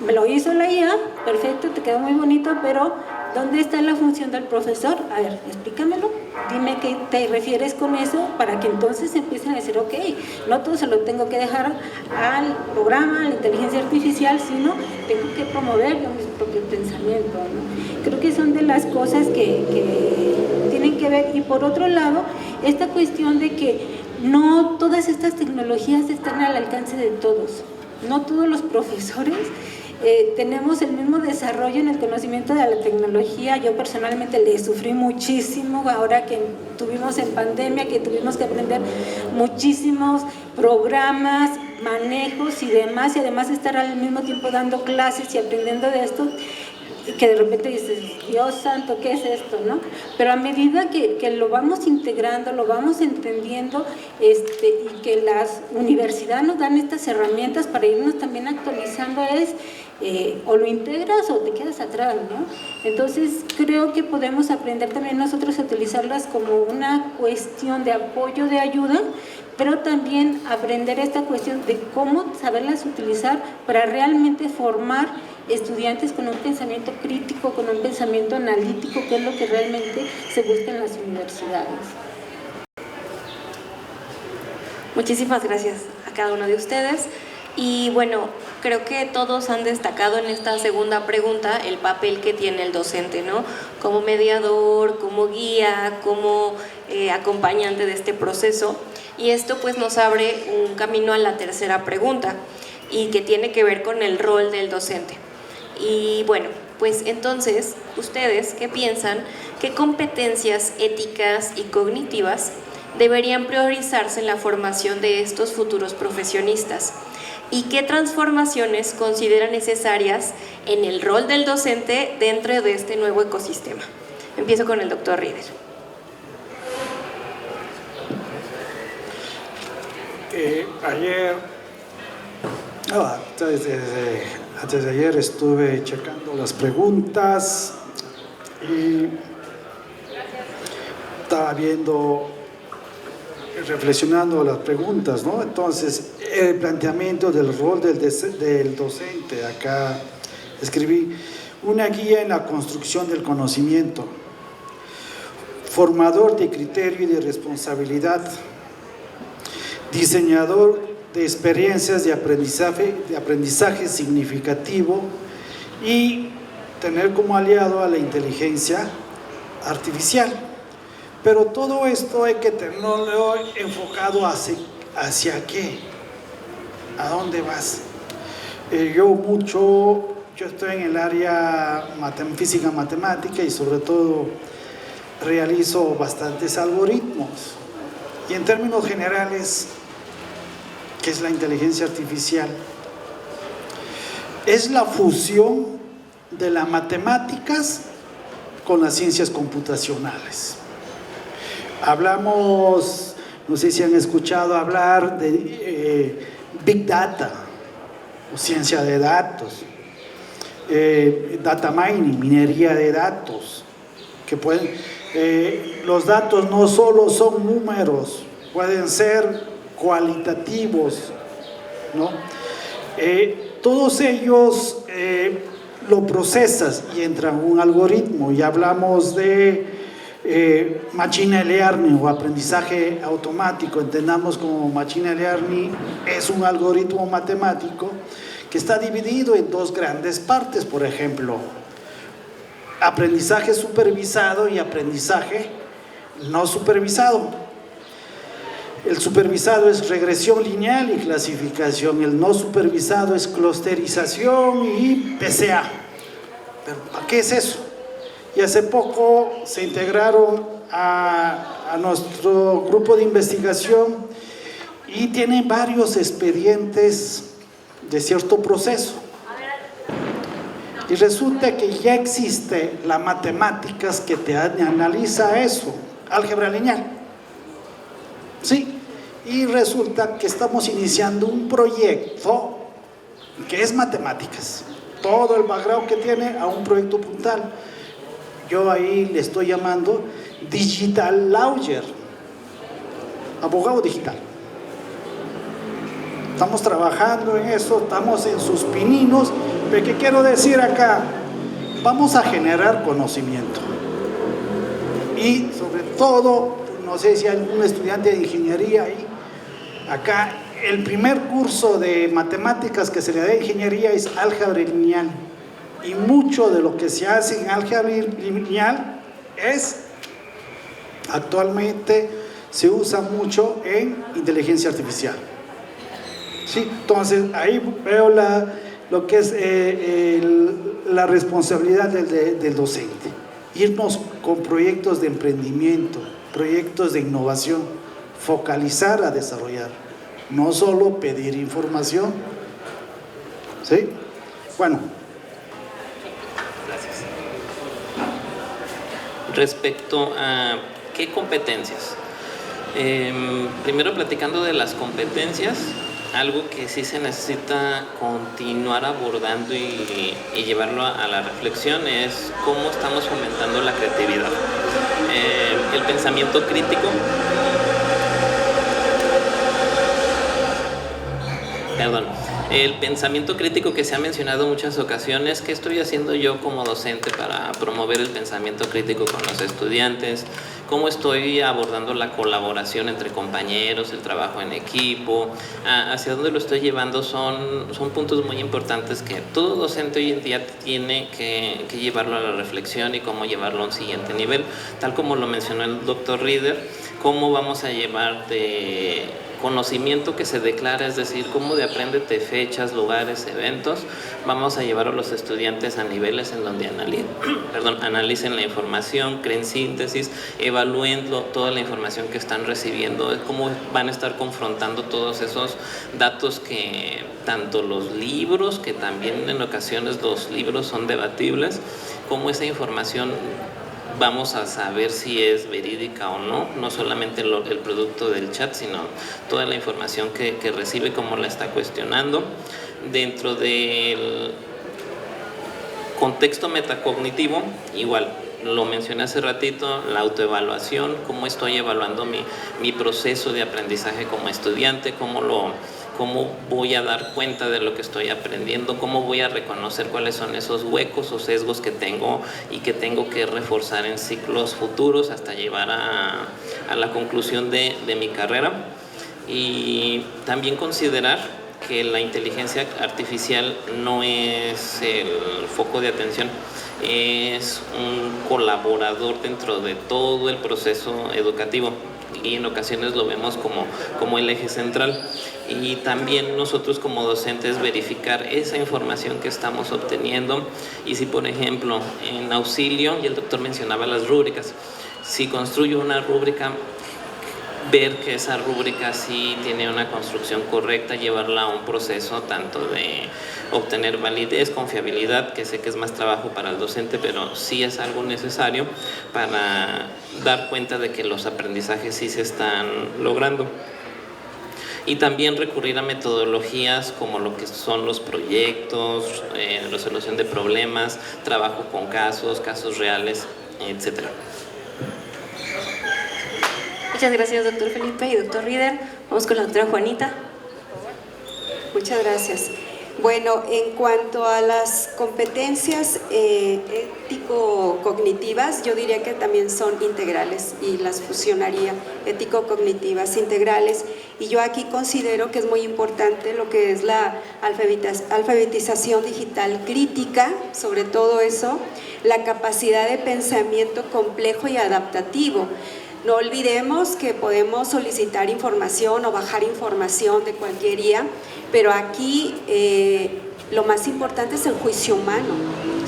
me lo hizo la IA, perfecto, te quedó muy bonito, pero ¿dónde está la función del profesor? A ver, explícamelo, dime qué te refieres con eso, para que entonces empiecen a decir, ok, no todo se lo tengo que dejar al programa, a la inteligencia artificial, sino tengo que promover yo mi propio pensamiento, ¿no? Creo que son de las cosas que tienen que ver. Y por otro lado, esta cuestión de que no todas estas tecnologías están al alcance de todos, no todos los profesores tenemos el mismo desarrollo en el conocimiento de la tecnología. Yo personalmente le sufrí muchísimo ahora que tuvimos en pandemia, que tuvimos que aprender muchísimos programas, manejos y demás, y además estar al mismo tiempo dando clases y aprendiendo de esto, que de repente dices, Dios santo, ¿qué es esto?, ¿no? Pero a medida que lo vamos integrando, lo vamos entendiendo, y que las universidades nos dan estas herramientas para irnos también actualizando, o lo integras o te quedas atrás, ¿no? Entonces creo que podemos aprender también nosotros a utilizarlas como una cuestión de apoyo, de ayuda, pero también aprender esta cuestión de cómo saberlas utilizar para realmente formar estudiantes con un pensamiento crítico, con un pensamiento analítico, que es lo que realmente se busca en las universidades. Muchísimas gracias a cada uno de ustedes. Y bueno, creo que todos han destacado en esta segunda pregunta el papel que tiene el docente, ¿no? Como mediador, como guía, como acompañante de este proceso. Y esto pues nos abre un camino a la tercera pregunta, y que tiene que ver con el rol del docente. Y bueno, pues entonces, ¿ustedes qué piensan? ¿Qué competencias éticas y cognitivas deberían priorizarse en la formación de estos futuros profesionistas? ¿Y qué transformaciones consideran necesarias en el rol del docente dentro de este nuevo ecosistema? Empiezo con el doctor Rieder. Antes de ayer estuve checando las preguntas y estaba viendo, reflexionando las preguntas, ¿no? Entonces, el planteamiento del rol del docente, acá escribí: una guía en la construcción del conocimiento, formador de criterio y de responsabilidad, diseñador de experiencias de aprendizaje significativo, y tener como aliado a la inteligencia artificial. Pero todo esto hay que tenerlo enfocado hacia qué, a dónde vas. Yo estoy en el área física matemática, y sobre todo realizo bastantes algoritmos. Y en términos generales, ¿qué es la inteligencia artificial? Es la fusión de las matemáticas con las ciencias computacionales. Hablamos, no sé si han escuchado hablar de Big Data, o ciencia de datos, data mining, minería de datos, que los datos no solo son números, pueden ser cualitativos, ¿no? Todos ellos lo procesas y entra en un algoritmo, y hablamos de machine learning o aprendizaje automático. Entendamos como machine learning es un algoritmo matemático que está dividido en dos grandes partes, por ejemplo, aprendizaje supervisado y aprendizaje no supervisado. El supervisado es regresión lineal y clasificación, el no supervisado es clusterización y PCA. ¿Pero qué es eso? Y hace poco se integraron a nuestro grupo de investigación y tienen varios expedientes de cierto proceso. Y resulta que ya existe las matemáticas que te analiza eso, álgebra lineal. Sí, y resulta que estamos iniciando un proyecto que es matemáticas, todo el background que tiene a un proyecto puntual. Yo ahí le estoy llamando Digital Lawyer, abogado digital. Estamos trabajando en eso, estamos en sus pininos, pero ¿qué quiero decir acá? Vamos a generar conocimiento. Y sobre todo, no sé si hay algún estudiante de ingeniería ahí, acá el primer curso de matemáticas que se le da a ingeniería es álgebra lineal, y mucho de lo que se hace en álgebra lineal actualmente se usa mucho en inteligencia artificial. Sí, entonces ahí veo lo que es la responsabilidad del docente. Irnos con proyectos de emprendimiento, proyectos de innovación, focalizar a desarrollar, no solo pedir información. ¿Sí? Bueno. Gracias. Respecto a qué competencias. Primero, platicando de las competencias, algo que sí se necesita continuar abordando y llevarlo a la reflexión es cómo estamos fomentando la creatividad. El pensamiento crítico. El pensamiento crítico que se ha mencionado en muchas ocasiones, ¿qué estoy haciendo yo como docente para promover el pensamiento crítico con los estudiantes? ¿Cómo estoy abordando la colaboración entre compañeros, el trabajo en equipo? ¿Hacia dónde lo estoy llevando? Son puntos muy importantes que todo docente hoy en día tiene que llevarlo a la reflexión y cómo llevarlo a un siguiente nivel. Tal como lo mencionó el doctor Rieder, ¿cómo vamos a llevar de conocimiento que se declara, es decir, cómo de apréndete fechas, lugares, eventos, vamos a llevar a los estudiantes a niveles en donde analicen la información, creen síntesis, evalúen toda la información que están recibiendo, cómo van a estar confrontando todos esos datos que tanto los libros, que también en ocasiones los libros son debatibles, cómo esa información vamos a saber si es verídica o no, no solamente el producto del chat, sino toda la información que recibe, cómo la está cuestionando. Dentro del contexto metacognitivo, igual, lo mencioné hace ratito, la autoevaluación, cómo estoy evaluando mi proceso de aprendizaje como estudiante, cómo voy a dar cuenta de lo que estoy aprendiendo, cómo voy a reconocer cuáles son esos huecos o sesgos que tengo y que tengo que reforzar en ciclos futuros hasta llevar a la conclusión de mi carrera. Y también considerar que la inteligencia artificial no es el foco de atención, es un colaborador dentro de todo el proceso educativo y en ocasiones lo vemos como el eje central. Y también nosotros como docentes verificar esa información que estamos obteniendo y si por ejemplo en auxilio, y el doctor mencionaba las rúbricas, si construyo una rúbrica, ver que esa rúbrica sí tiene una construcción correcta, llevarla a un proceso tanto de obtener validez, confiabilidad, que sé que es más trabajo para el docente, pero sí es algo necesario para dar cuenta de que los aprendizajes sí se están logrando. Y también recurrir a metodologías como lo que son los proyectos, resolución de problemas, trabajo con casos reales, etcétera. Muchas gracias, doctor Felipe y doctor Rieder. Vamos con la doctora Juanita. Muchas gracias. Bueno, en cuanto a las competencias ético-cognitivas, yo diría que también son integrales y las fusionaría, ético-cognitivas integrales. Y yo aquí considero que es muy importante lo que es la alfabetización digital crítica, sobre todo eso, la capacidad de pensamiento complejo y adaptativo. No olvidemos que podemos solicitar información o bajar información de cualquier IA, pero aquí lo más importante es el juicio humano,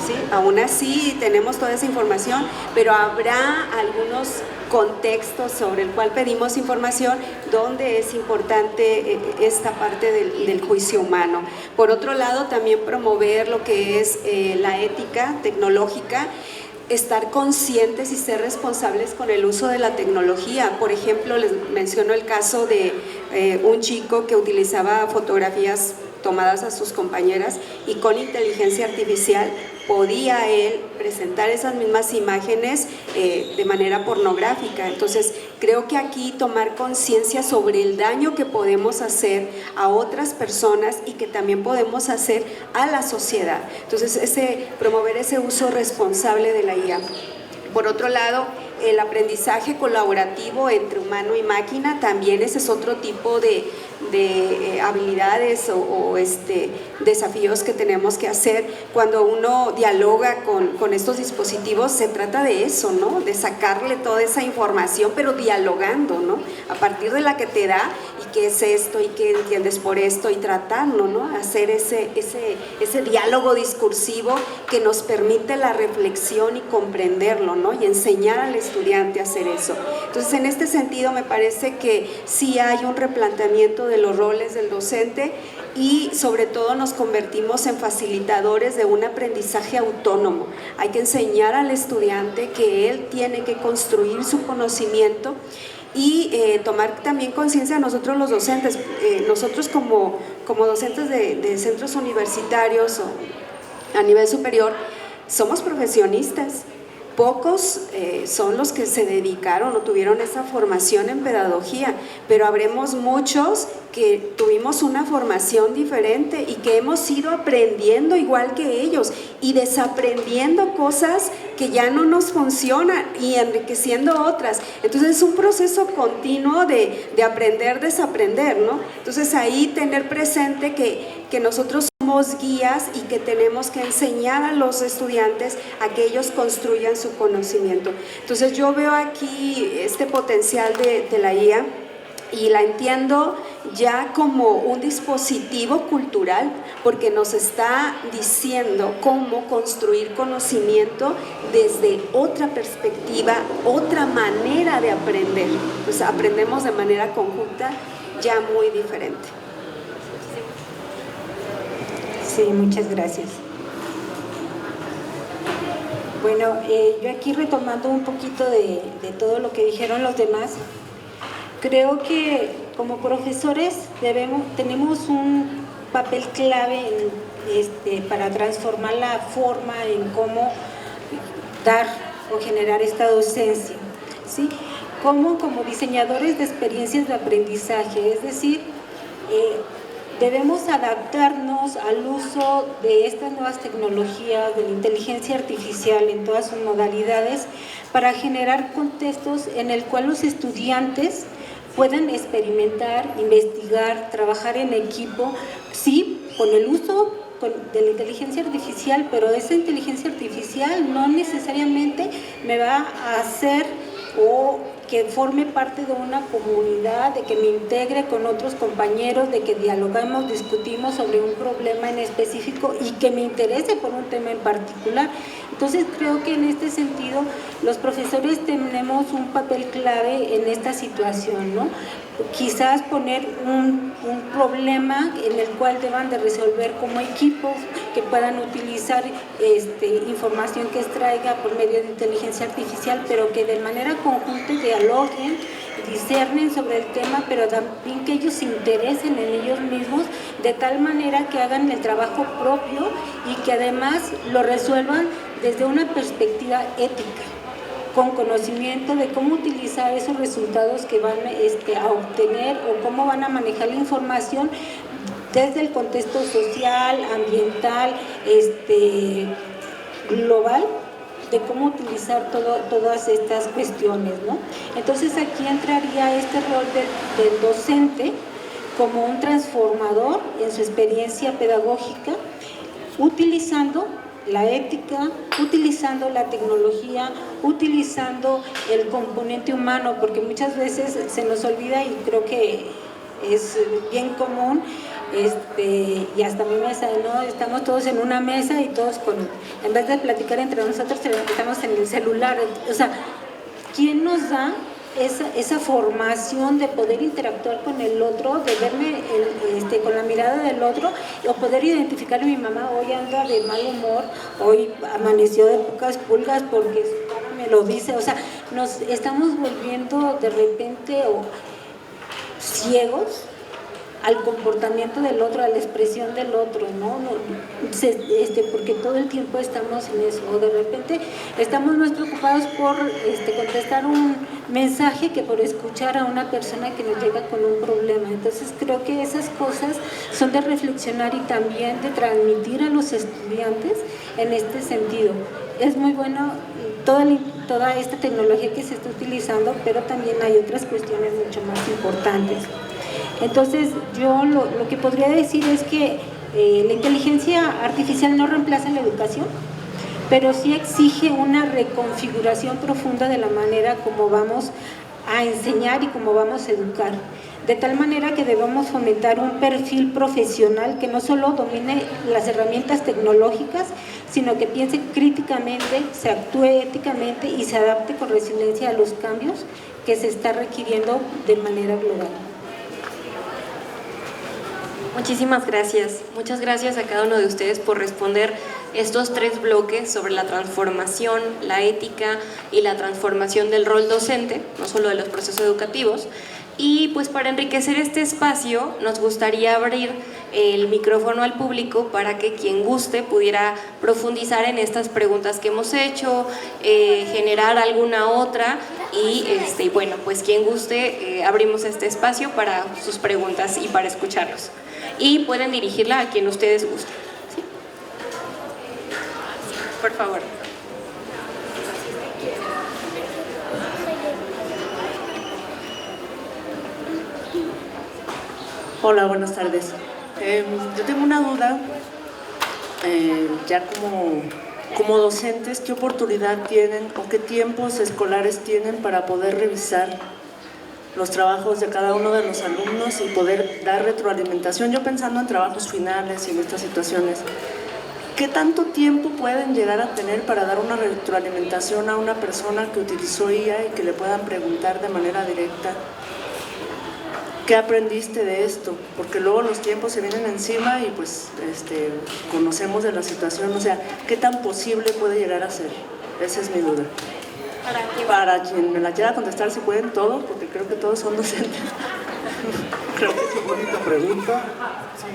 ¿sí? Aún así tenemos toda esa información, pero habrá algunos contextos sobre el cual pedimos información donde es importante esta parte del juicio humano. Por otro lado, también promover lo que es la ética tecnológica, estar conscientes y ser responsables con el uso de la tecnología. Por ejemplo, les menciono el caso de un chico que utilizaba fotografías tomadas a sus compañeras y con inteligencia artificial podía él presentar esas mismas imágenes de manera pornográfica. Entonces, creo que aquí tomar conciencia sobre el daño que podemos hacer a otras personas y que también podemos hacer a la sociedad. Entonces, promover ese uso responsable de la IA. Por otro lado, el aprendizaje colaborativo entre humano y máquina, también ese es otro tipo de habilidades o desafíos que tenemos que hacer. Cuando uno dialoga con estos dispositivos, se trata de eso, ¿no? De sacarle toda esa información, pero dialogando, ¿no? A partir de la que te da y qué es esto y qué entiendes por esto, y tratarlo, ¿no? Hacer ese diálogo discursivo que nos permite la reflexión y comprenderlo, ¿no? Y enseñar al estudiante a hacer eso. Entonces, en este sentido, me parece que sí hay un replanteamiento de los roles del docente, y sobre todo nos convertimos en facilitadores de un aprendizaje autónomo. Hay que enseñar al estudiante que él tiene que construir su conocimiento y tomar también conciencia nosotros los docentes, nosotros como docentes de centros universitarios o a nivel superior, somos profesionistas. Pocos son los que se dedicaron o tuvieron esa formación en pedagogía, pero habremos muchos que tuvimos una formación diferente y que hemos ido aprendiendo igual que ellos y desaprendiendo cosas que ya no nos funcionan y enriqueciendo otras. Entonces es un proceso continuo de aprender, desaprender, ¿no? Entonces ahí tener presente que nosotros somos guías y que tenemos que enseñar a los estudiantes a que ellos construyan su conocimiento. Entonces yo veo aquí este potencial de la IA y la entiendo ya como un dispositivo cultural, porque nos está diciendo cómo construir conocimiento desde otra perspectiva, otra manera de aprender. Pues aprendemos de manera conjunta ya muy diferente. Sí, muchas gracias. Bueno, yo aquí retomando un poquito de todo lo que dijeron los demás, creo que como profesores tenemos un papel clave para transformar la forma en cómo dar o generar esta docencia, ¿sí? Como diseñadores de experiencias de aprendizaje, es decir, debemos adaptarnos al uso de estas nuevas tecnologías, de la inteligencia artificial en todas sus modalidades, para generar contextos en el cual los estudiantes puedan experimentar, investigar, trabajar en equipo, sí, con el uso de la inteligencia artificial, pero esa inteligencia artificial no necesariamente me va a hacer o que forme parte de una comunidad, de que me integre con otros compañeros, de que dialogamos, discutimos sobre un problema en específico y que me interese por un tema en particular. Entonces creo que en este sentido los profesores tenemos un papel clave en esta situación, ¿no? Quizás poner un problema en el cual deban de resolver como equipos, que puedan utilizar información que extraiga por medio de inteligencia artificial, pero que de manera conjunta dialoguen, discernen sobre el tema, pero también que ellos se interesen en ellos mismos, de tal manera que hagan el trabajo propio y que además lo resuelvan desde una perspectiva ética, con conocimiento de cómo utilizar esos resultados que van a obtener o cómo van a manejar la información desde el contexto social, ambiental, global, de cómo utilizar todas estas cuestiones, ¿no? Entonces aquí entraría este rol del docente como un transformador en su experiencia pedagógica, utilizando la ética, utilizando la tecnología, utilizando el componente humano, porque muchas veces se nos olvida, y creo que es bien común, y hasta mi mesa, ¿no? Estamos todos en una mesa y todos en vez de platicar entre nosotros, estamos en el celular. O sea, ¿quién nos da esa formación de poder interactuar con el otro, de verme con la mirada del otro, o poder identificar a mi mamá, hoy anda de mal humor, hoy amaneció de pocas pulgas porque su cara me lo dice? O sea, nos estamos volviendo de repente ciegos al comportamiento del otro, a la expresión del otro, ¿no? Porque todo el tiempo estamos en eso, o de repente estamos más preocupados por contestar un mensaje que por escuchar a una persona que nos llega con un problema. Entonces creo que esas cosas son de reflexionar y también de transmitir a los estudiantes en este sentido. Es muy bueno toda esta tecnología que se está utilizando, pero también hay otras cuestiones mucho más importantes. Entonces yo lo que podría decir es que la inteligencia artificial no reemplaza la educación, pero sí exige una reconfiguración profunda de la manera como vamos a enseñar y cómo vamos a educar. de tal manera que debemos fomentar un perfil profesional que no solo domine las herramientas tecnológicas, sino que piense críticamente, se actúe éticamente y se adapte con resiliencia a los cambios que se está requiriendo de manera global. Muchísimas gracias. Muchas gracias a cada uno de ustedes por responder estos 3 bloques sobre la transformación, la ética y la transformación del rol docente, no solo de los procesos educativos. Y pues para enriquecer este espacio nos gustaría abrir el micrófono al público para que quien guste pudiera profundizar en estas preguntas que hemos hecho, generar alguna otra y bueno, pues quien guste abrimos este espacio para sus preguntas y para escucharlos. Y pueden dirigirla a quien ustedes gusten. ¿Sí? Por favor. Hola, buenas tardes. Yo tengo una duda, ya como docentes, ¿qué oportunidad tienen o qué tiempos escolares tienen para poder revisar los trabajos de cada uno de los alumnos y poder dar retroalimentación? Yo pensando en trabajos finales y en estas situaciones, ¿qué tanto tiempo pueden llegar a tener para dar una retroalimentación a una persona que utilizó IA y que le puedan preguntar de manera directa? ¿Qué aprendiste de esto? Porque luego los tiempos se vienen encima y pues conocemos de la situación, o sea, ¿qué tan posible puede llegar a ser? Esa es mi duda. Para quien me la quiera contestar, si pueden todos, porque creo que todos son docentes. Creo que es una bonita pregunta. Sí.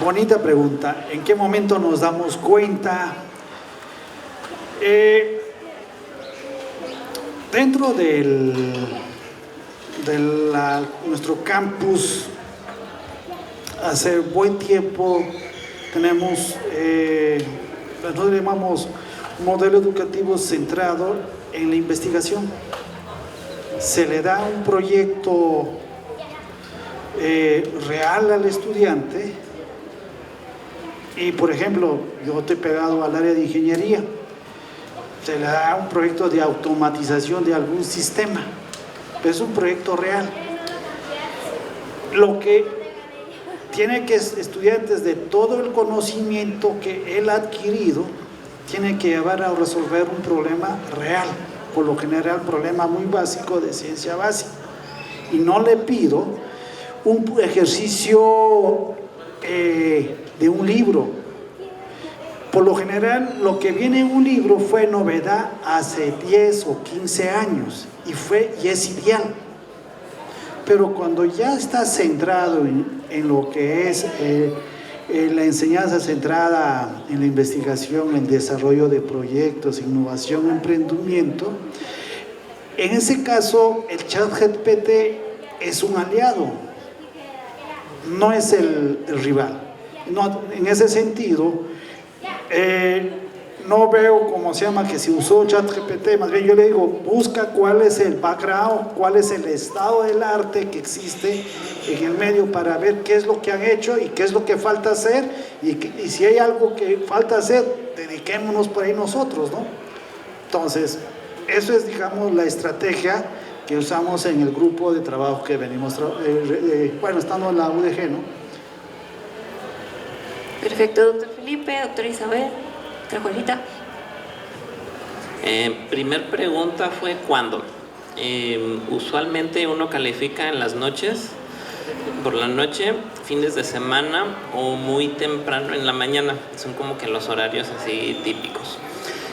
Bonita pregunta. ¿En qué momento nos damos cuenta? Dentro de nuestro campus, hace buen tiempo tenemos, nosotros llamamos un modelo educativo centrado en la investigación. Se le da un proyecto real al estudiante y, por ejemplo, yo estoy pegado al área de ingeniería. Se le da un proyecto de automatización de algún sistema, pero es un proyecto real. Lo que tiene que estudiantes de todo el conocimiento que él ha adquirido, tiene que llevar a resolver un problema real, por lo general un problema muy básico de ciencia básica. Y no le pido un ejercicio de un libro. Por lo general, lo que viene en un libro fue novedad hace 10 o 15 años y es ideal. Pero cuando ya está centrado en lo que es la enseñanza centrada en la investigación, en desarrollo de proyectos, innovación, emprendimiento, en ese caso el ChatGPT es un aliado, no es el rival. No, en ese sentido, no veo cómo se llama que se usó ChatGPT, más bien yo le digo, busca cuál es el background, cuál es el estado del arte que existe en el medio para ver qué es lo que han hecho y qué es lo que falta hacer y si hay algo que falta hacer, dediquémonos por ahí nosotros, ¿no? Entonces, eso es, digamos, la estrategia que usamos en el grupo de trabajo que venimos, bueno, estando en la UDG, ¿no? Perfecto, doctor Felipe, doctora Isabel, doctora Juanita. Primer pregunta fue ¿cuándo? Usualmente uno califica en las noches, por la noche, fines de semana o muy temprano en la mañana. Son como que los horarios así típicos.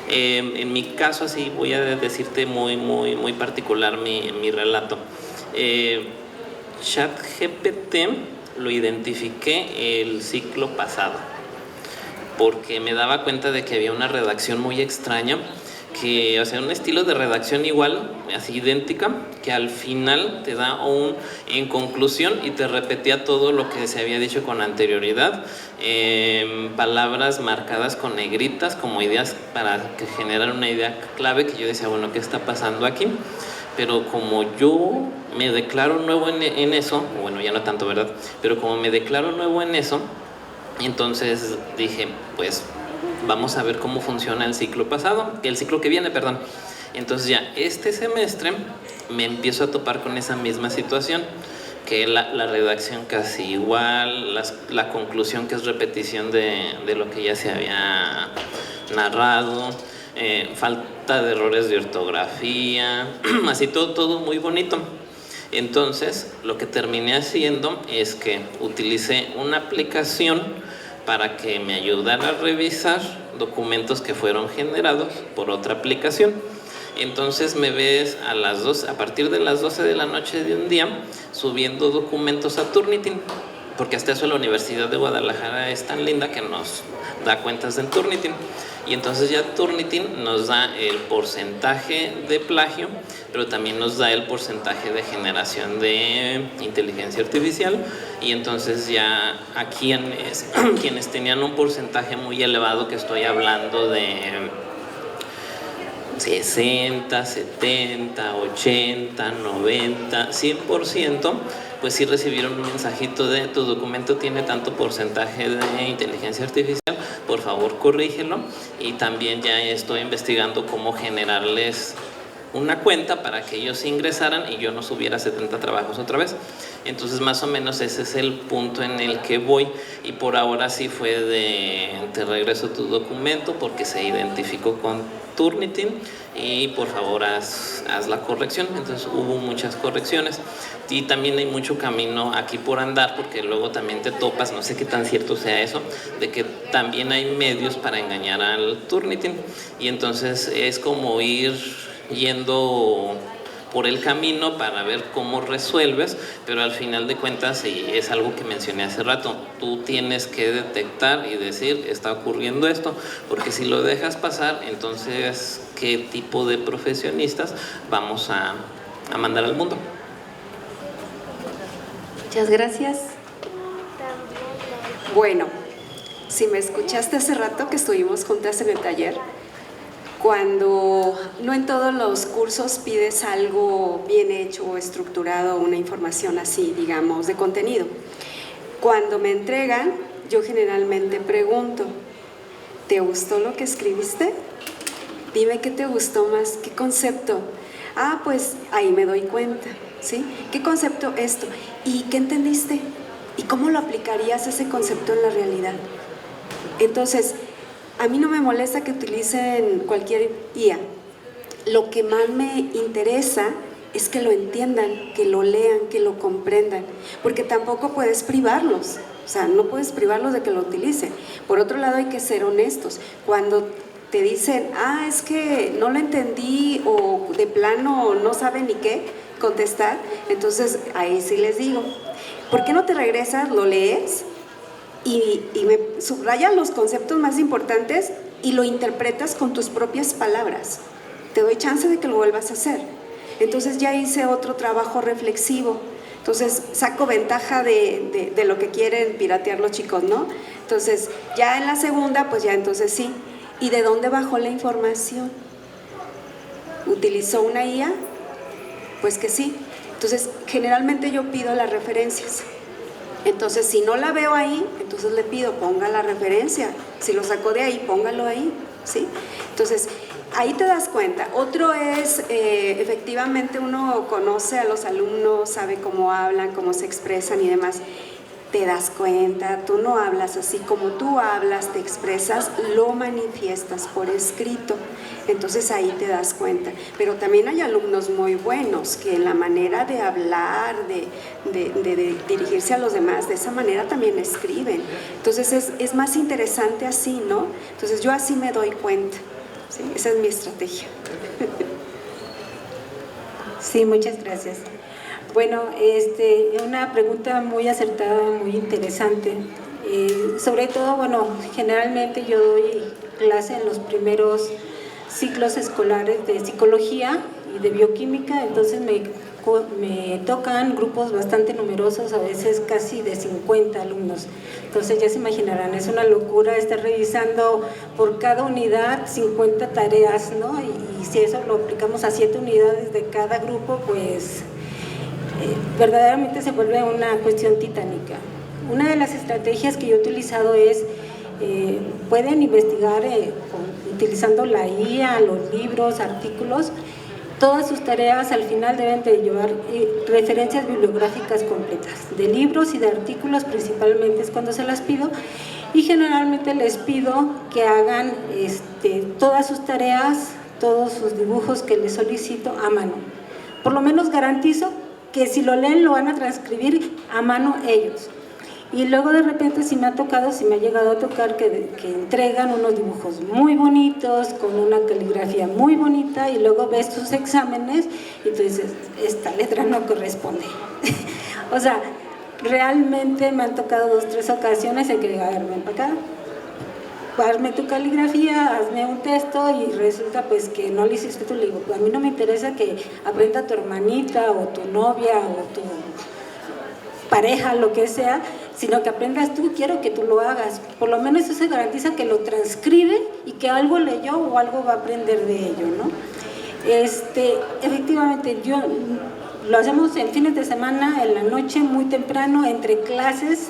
En mi caso, así voy a decirte muy particular mi relato. ChatGPT lo identifiqué el ciclo pasado porque me daba cuenta de que había una redacción muy extraña, que, o sea, un estilo de redacción igual, así idéntica, que al final te da en conclusión y te repetía todo lo que se había dicho con anterioridad, palabras marcadas con negritas como ideas para que generar una idea clave, que yo decía, bueno, ¿qué está pasando aquí? Pero como yo me declaro nuevo en eso, bueno, ya no tanto, ¿verdad? Pero como me declaro nuevo en eso, entonces dije, pues vamos a ver cómo funciona el ciclo pasado, el ciclo que viene, perdón. Entonces ya este semestre me empiezo a topar con esa misma situación, que la redacción casi igual, la conclusión que es repetición de lo que ya se había narrado, falta de errores de ortografía, así todo muy bonito. Entonces lo que terminé haciendo es que utilicé una aplicación para que me ayudara a revisar documentos que fueron generados por otra aplicación. Entonces me ves a partir de las 12 de la noche de un día subiendo documentos a Turnitin, porque hasta eso la Universidad de Guadalajara es tan linda que nos da cuentas en Turnitin. Y entonces ya Turnitin nos da el porcentaje de plagio, pero también nos da el porcentaje de generación de inteligencia artificial. Y entonces ya a quienes tenían un porcentaje muy elevado, que estoy hablando de 60, 70, 80, 90, 100%, pues sí recibieron un mensajito de tu documento tiene tanto porcentaje de inteligencia artificial, por favor corrígelo. Y también ya estoy investigando cómo generarles una cuenta para que ellos ingresaran y yo no subiera 70 trabajos otra vez. Entonces más o menos ese es el punto en el que voy, y por ahora sí fue te regreso tu documento porque se identificó con Turnitin y por favor haz la corrección. Entonces hubo muchas correcciones y también hay mucho camino aquí por andar, porque luego también te topas, no sé qué tan cierto sea eso, de que también hay medios para engañar al Turnitin, y entonces es como ir yendo por el camino para ver cómo resuelves, pero al final de cuentas, y es algo que mencioné hace rato, tú tienes que detectar y decir, está ocurriendo esto, porque si lo dejas pasar, entonces, ¿qué tipo de profesionistas vamos a mandar al mundo? Muchas gracias. Bueno, si me escuchaste hace rato que estuvimos juntas en el taller, cuando no en todos los cursos pides algo bien hecho o estructurado, una información así, digamos, de contenido. Cuando me entregan, yo generalmente pregunto, ¿te gustó lo que escribiste? Dime qué te gustó más, qué concepto. Ah, pues ahí me doy cuenta, ¿sí? ¿Qué concepto esto? ¿Y qué entendiste? ¿Y cómo lo aplicarías ese concepto en la realidad? Entonces, a mí no me molesta que utilicen cualquier IA. Lo que más me interesa es que lo entiendan, que lo lean, que lo comprendan, porque tampoco puedes privarlos, o sea, no puedes privarlos de que lo utilicen. Por otro lado, hay que ser honestos. Cuando te dicen, es que no lo entendí, o de plano no saben ni qué contestar, entonces ahí sí les digo, ¿por qué no te regresas, lo lees y me subrayan los conceptos más importantes y lo interpretas con tus propias palabras? Te doy chance de que lo vuelvas a hacer. Entonces ya hice otro trabajo reflexivo. Entonces saco ventaja de lo que quieren piratear los chicos, ¿no? Entonces ya en la segunda, pues ya entonces sí. ¿Y de dónde bajó la información? ¿Utilizó una IA? Pues que sí. Entonces generalmente yo pido las referencias. Entonces, si no la veo ahí, entonces le pido, ponga la referencia. Si lo sacó de ahí, póngalo ahí, ¿sí? Entonces, ahí te das cuenta. Otro es, efectivamente, uno conoce a los alumnos, sabe cómo hablan, cómo se expresan y demás. Te das cuenta, tú no hablas así como tú hablas, te expresas, lo manifiestas por escrito. Entonces ahí te das cuenta. Pero también hay alumnos muy buenos que en la manera de hablar, de dirigirse a los demás, de esa manera también escriben. Entonces es más interesante así, ¿no? Entonces yo así me doy cuenta, ¿sí? Esa es mi estrategia. Sí, muchas gracias. Bueno, una pregunta muy acertada, muy interesante. Sobre todo, bueno, generalmente yo doy clase en los primeros ciclos escolares de psicología y de bioquímica, entonces me tocan grupos bastante numerosos, a veces casi de 50 alumnos. Entonces ya se imaginarán, es una locura estar revisando por cada unidad 50 tareas, ¿no? Y si eso lo aplicamos a 7 unidades de cada grupo, pues verdaderamente se vuelve una cuestión titánica. Una de las estrategias que yo he utilizado es pueden investigar utilizando la IA, los libros, artículos. Todas sus tareas al final deben de llevar referencias bibliográficas completas, de libros y de artículos principalmente es cuando se las pido, y generalmente les pido que hagan todas sus tareas, todos sus dibujos que les solicito a mano. Por lo menos garantizo que si lo leen lo van a transcribir a mano ellos. Y luego de repente si me ha llegado a tocar que entregan unos dibujos muy bonitos, con una caligrafía muy bonita, y luego ves tus exámenes y tú dices, esta letra no corresponde. O sea, realmente me han tocado 2 o 3 ocasiones en que digo, a ver, ven para acá, hazme tu caligrafía, hazme un texto, y resulta pues que no le hiciste tú. Le digo, pues a mí no me interesa que aprenda tu hermanita o tu novia o tu pareja, lo que sea, sino que aprendas tú, quiero que tú lo hagas. Por lo menos eso se garantiza que lo transcribe y que algo leyó o algo va a aprender de ello, ¿no? Efectivamente, lo hacemos en fines de semana, en la noche, muy temprano, entre clases,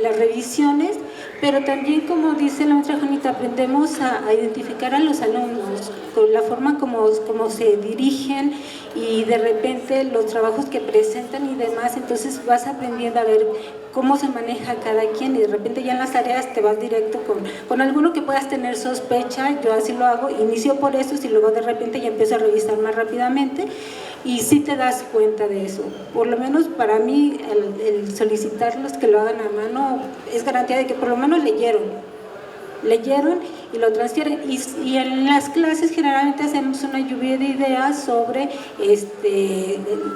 las revisiones, pero también, como dice la maestra Juanita, aprendemos a identificar a los alumnos con la forma como se dirigen y de repente los trabajos que presentan y demás. Entonces vas aprendiendo a ver cómo se maneja cada quien, y de repente ya en las tareas te vas directo con alguno que puedas tener sospecha. Yo así lo hago, inicio por eso y luego de repente ya empiezo a revisar más rápidamente, y sí te das cuenta de eso. Por lo menos para mí el solicitarlos que lo hagan a mano es garantía de que por lo menos leyeron y lo transfieren. Y en las clases generalmente hacemos una lluvia de ideas sobre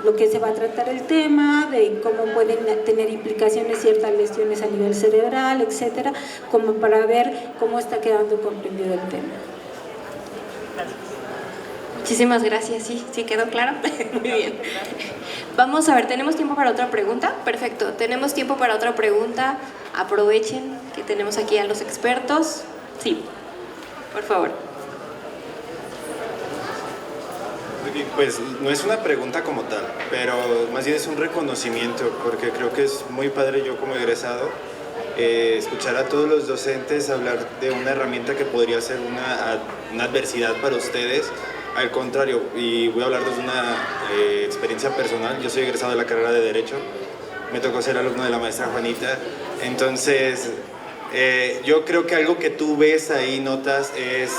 lo que se va a tratar el tema, de cómo pueden tener implicaciones ciertas lesiones a nivel cerebral, etcétera, como para ver cómo está quedando comprendido el tema. Muchísimas gracias, sí quedó claro. Muy bien. Vamos a ver, ¿tenemos tiempo para otra pregunta? Perfecto, tenemos tiempo para otra pregunta. Aprovechen que tenemos aquí a los expertos. Sí, por favor. Pues no es una pregunta como tal, pero más bien es un reconocimiento, porque creo que es muy padre yo como egresado escuchar a todos los docentes hablar de una herramienta que podría ser una adversidad para ustedes. Al contrario, y voy a hablar desde una experiencia personal. Yo soy egresado de la carrera de Derecho, me tocó ser alumno de la maestra Juanita, entonces yo creo que algo que tú ves ahí, notas, es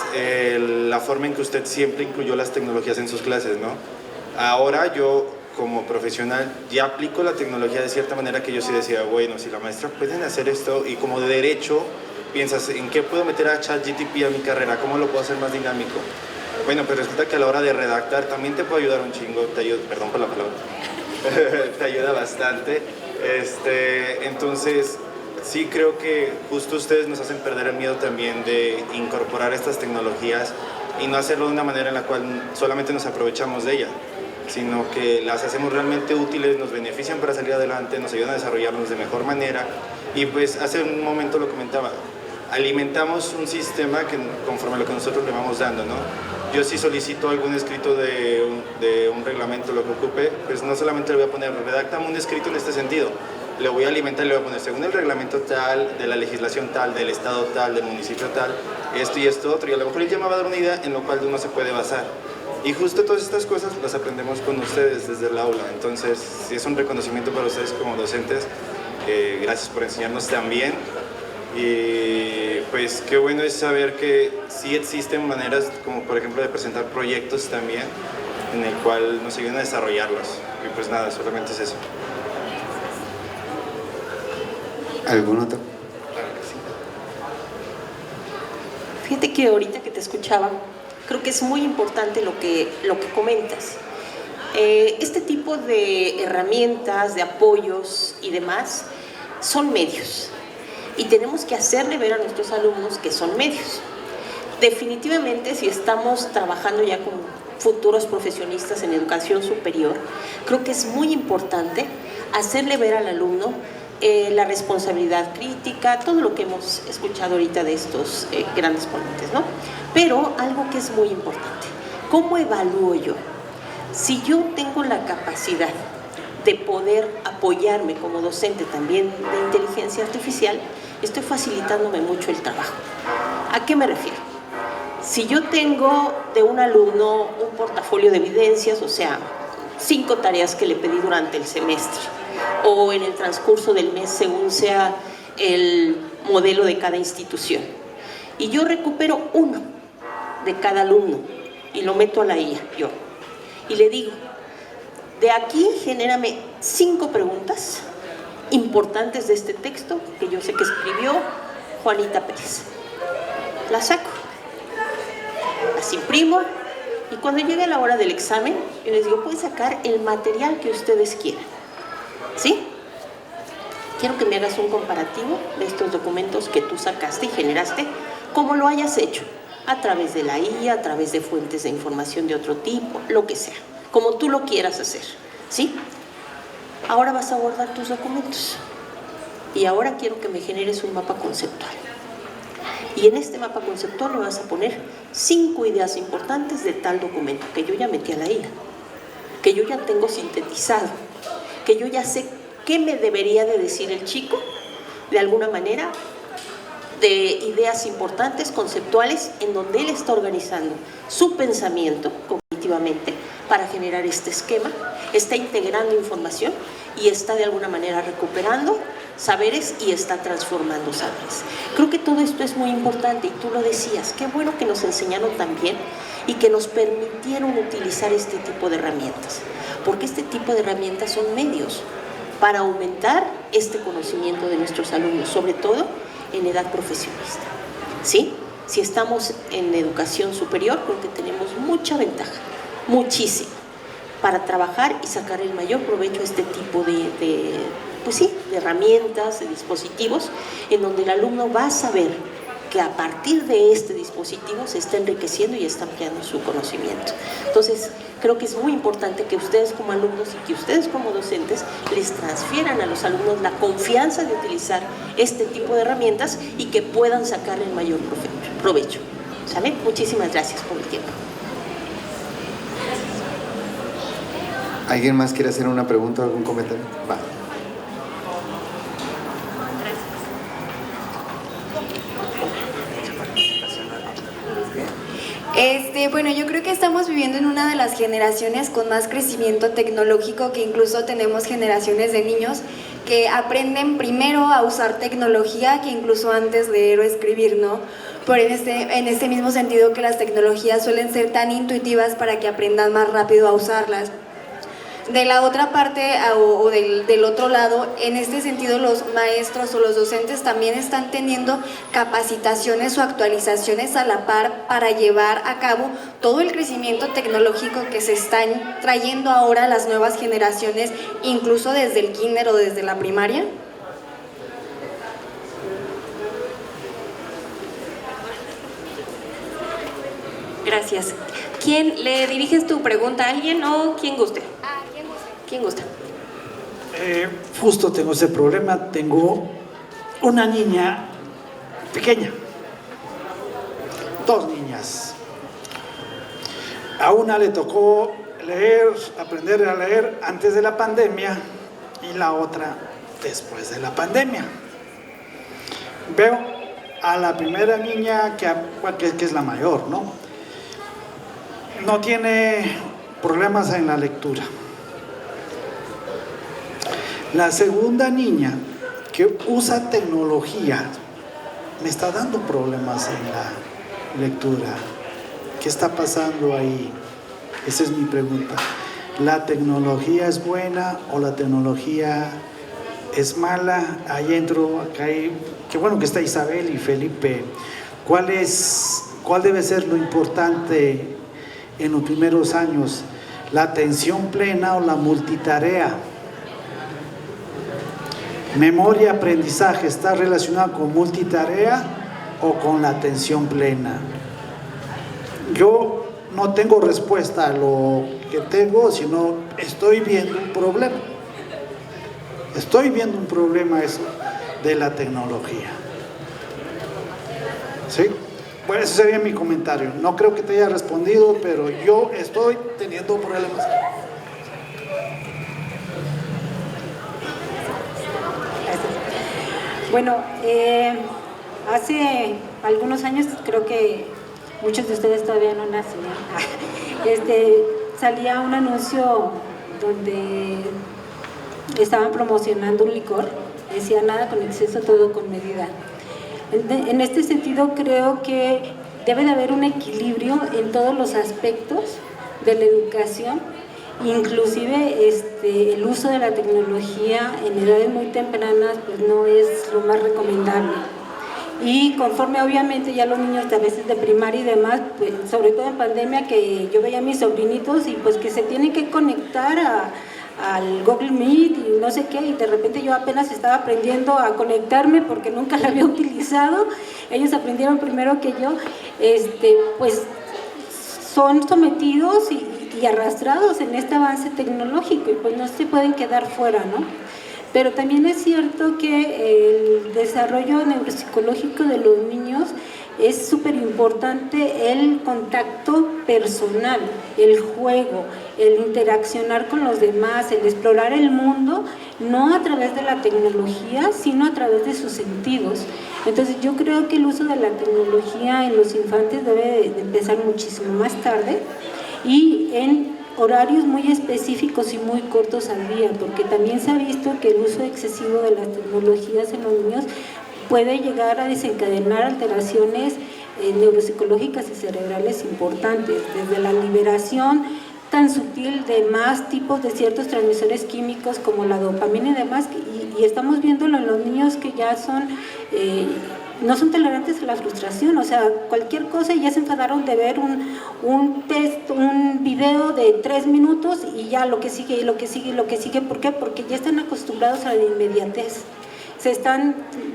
la forma en que usted siempre incluyó las tecnologías en sus clases, ¿no? Ahora yo, como profesional, ya aplico la tecnología de cierta manera que yo sí decía, bueno, si la maestra pueden hacer esto, y como de Derecho piensas, ¿en qué puedo meter a ChatGPT a mi carrera? ¿Cómo lo puedo hacer más dinámico? Bueno, pero resulta que a la hora de redactar también te puede ayudar un chingo, perdón por la palabra, te ayuda bastante. Entonces, sí creo que justo ustedes nos hacen perder el miedo también de incorporar estas tecnologías y no hacerlo de una manera en la cual solamente nos aprovechamos de ella, sino que las hacemos realmente útiles, nos benefician para salir adelante, nos ayudan a desarrollarnos de mejor manera. Y pues hace un momento lo comentaba, alimentamos un sistema que conforme a lo que nosotros le vamos dando, ¿no? Yo si solicito algún escrito de un reglamento, lo que ocupe, pues no solamente le voy a poner, redáctame un escrito en este sentido, le voy a alimentar y le voy a poner según el reglamento tal, de la legislación tal, del estado tal, del municipio tal, esto y esto otro, y a lo mejor él ya me va a dar una idea en lo cual uno se puede basar. Y justo todas estas cosas las aprendemos con ustedes desde el aula, entonces sí es un reconocimiento para ustedes como docentes, gracias por enseñarnos también. Y pues qué bueno es saber que sí existen maneras como por ejemplo de presentar proyectos también en el cual nos ayudan a desarrollarlos. Y pues nada, solamente es eso. ¿Algún otro? Claro que sí. Fíjate que ahorita que te escuchaba, creo que es muy importante lo que comentas. Este tipo de herramientas, de apoyos y demás son medios. Y tenemos que hacerle ver a nuestros alumnos que son medios. Definitivamente, si estamos trabajando ya con futuros profesionistas en educación superior, creo que es muy importante hacerle ver al alumno la responsabilidad crítica, todo lo que hemos escuchado ahorita de estos grandes ponentes, ¿no? Pero algo que es muy importante, ¿cómo evalúo yo? Si yo tengo la capacidad de poder apoyarme como docente también de inteligencia artificial, estoy facilitándome mucho el trabajo. ¿A qué me refiero? Si yo tengo de un alumno un portafolio de evidencias, o sea, 5 tareas que le pedí durante el semestre o en el transcurso del mes, según sea el modelo de cada institución, y yo recupero uno de cada alumno y lo meto a la IA yo, y le digo, de aquí genérame 5 preguntas importantes de este texto que yo sé que escribió Juanita Pérez. Las saco, las imprimo, y cuando llegue la hora del examen, yo les digo, pueden sacar el material que ustedes quieran, ¿sí? Quiero que me hagas un comparativo de estos documentos que tú sacaste y generaste, como lo hayas hecho, a través de la IA, a través de fuentes de información de otro tipo, lo que sea, como tú lo quieras hacer, ¿sí? Ahora vas a guardar tus documentos y ahora quiero que me generes un mapa conceptual. Y en este mapa conceptual le vas a poner 5 ideas importantes de tal documento que yo ya metí a la IA, que yo ya tengo sintetizado, que yo ya sé qué me debería de decir el chico, de alguna manera, de ideas importantes, conceptuales, en donde él está organizando su pensamiento cognitivamente para generar este esquema, está integrando información y está de alguna manera recuperando saberes y está transformando saberes. Creo que todo esto es muy importante y tú lo decías, qué bueno que nos enseñaron también y que nos permitieron utilizar este tipo de herramientas, porque este tipo de herramientas son medios para aumentar este conocimiento de nuestros alumnos, sobre todo en edad profesionista, ¿sí? Si estamos en educación superior, creo que tenemos mucha ventaja, muchísimo, para trabajar y sacar el mayor provecho a este tipo de herramientas, de dispositivos, en donde el alumno va a saber que a partir de este dispositivo se está enriqueciendo y está ampliando su conocimiento. Entonces, creo que es muy importante que ustedes como alumnos y que ustedes como docentes les transfieran a los alumnos la confianza de utilizar este tipo de herramientas y que puedan sacar el mayor provecho. ¿Sale? Muchísimas gracias por el tiempo. ¿Alguien más quiere hacer una pregunta o algún comentario? Va. Bueno, yo creo que estamos viviendo en una de las generaciones con más crecimiento tecnológico, que incluso tenemos generaciones de niños que aprenden primero a usar tecnología que incluso antes leer o escribir, ¿no? Por en este mismo sentido que las tecnologías suelen ser tan intuitivas para que aprendan más rápido a usarlas. De la otra parte o del otro lado, en este sentido los maestros o los docentes también están teniendo capacitaciones o actualizaciones a la par para llevar a cabo todo el crecimiento tecnológico que se están trayendo ahora las nuevas generaciones, incluso desde el kinder o desde la primaria. Gracias. ¿Quién le diriges tu pregunta a alguien o quién guste? ¿Quién gusta? Justo tengo ese problema. Tengo una niña pequeña, 2 niñas. A una le tocó aprender a leer antes de la pandemia y la otra después de la pandemia. Veo a la primera niña que es la mayor, ¿no? No tiene problemas en la lectura. La segunda niña, que usa tecnología, me está dando problemas en la lectura. ¿Qué está pasando ahí? Esa es mi pregunta. ¿La tecnología es buena o la tecnología es mala? Ahí entro, acá hay, qué bueno que está Isabel y Felipe. ¿Cuál debe ser lo importante en los primeros años? ¿La atención plena o la multitarea? ¿Memoria, aprendizaje está relacionado con multitarea o con la atención plena? Yo no tengo respuesta a lo que tengo, sino estoy viendo un problema. Estoy viendo un problema eso de la tecnología. ¿Sí? Bueno, ese sería mi comentario. No creo que te haya respondido, pero yo estoy teniendo problemas. Bueno, hace algunos años, creo que muchos de ustedes todavía no nacen, salía un anuncio donde estaban promocionando un licor, decía nada con exceso, todo con medida. En este sentido creo que debe de haber un equilibrio en todos los aspectos de la educación, inclusive el uso de la tecnología en edades muy tempranas pues no es lo más recomendable. Y conforme obviamente ya los niños a veces de primaria y demás, pues sobre todo en pandemia, que yo veía a mis sobrinitos y pues que se tienen que conectar al Google Meet y no sé qué, y de repente yo apenas estaba aprendiendo a conectarme porque nunca la había utilizado, ellos aprendieron primero que yo, pues son sometidos y arrastrados en este avance tecnológico y pues no se pueden quedar fuera, ¿no? Pero también es cierto que el desarrollo neuropsicológico de los niños es súper importante, el contacto personal, el juego, el interaccionar con los demás, el explorar el mundo, no a través de la tecnología, sino a través de sus sentidos. Entonces yo creo que el uso de la tecnología en los infantes debe de empezar muchísimo más tarde y en horarios muy específicos y muy cortos al día, porque también se ha visto que el uso excesivo de las tecnologías en los niños puede llegar a desencadenar alteraciones neuropsicológicas y cerebrales importantes, desde la liberación tan sutil de más tipos de ciertos transmisores químicos como la dopamina y demás, y estamos viéndolo en los niños que ya son no son tolerantes a la frustración, o sea, cualquier cosa y ya se enfadaron de ver un video de 3 minutos y ya lo que sigue y lo que sigue y lo que sigue. ¿Por qué? Porque ya están acostumbrados a la inmediatez.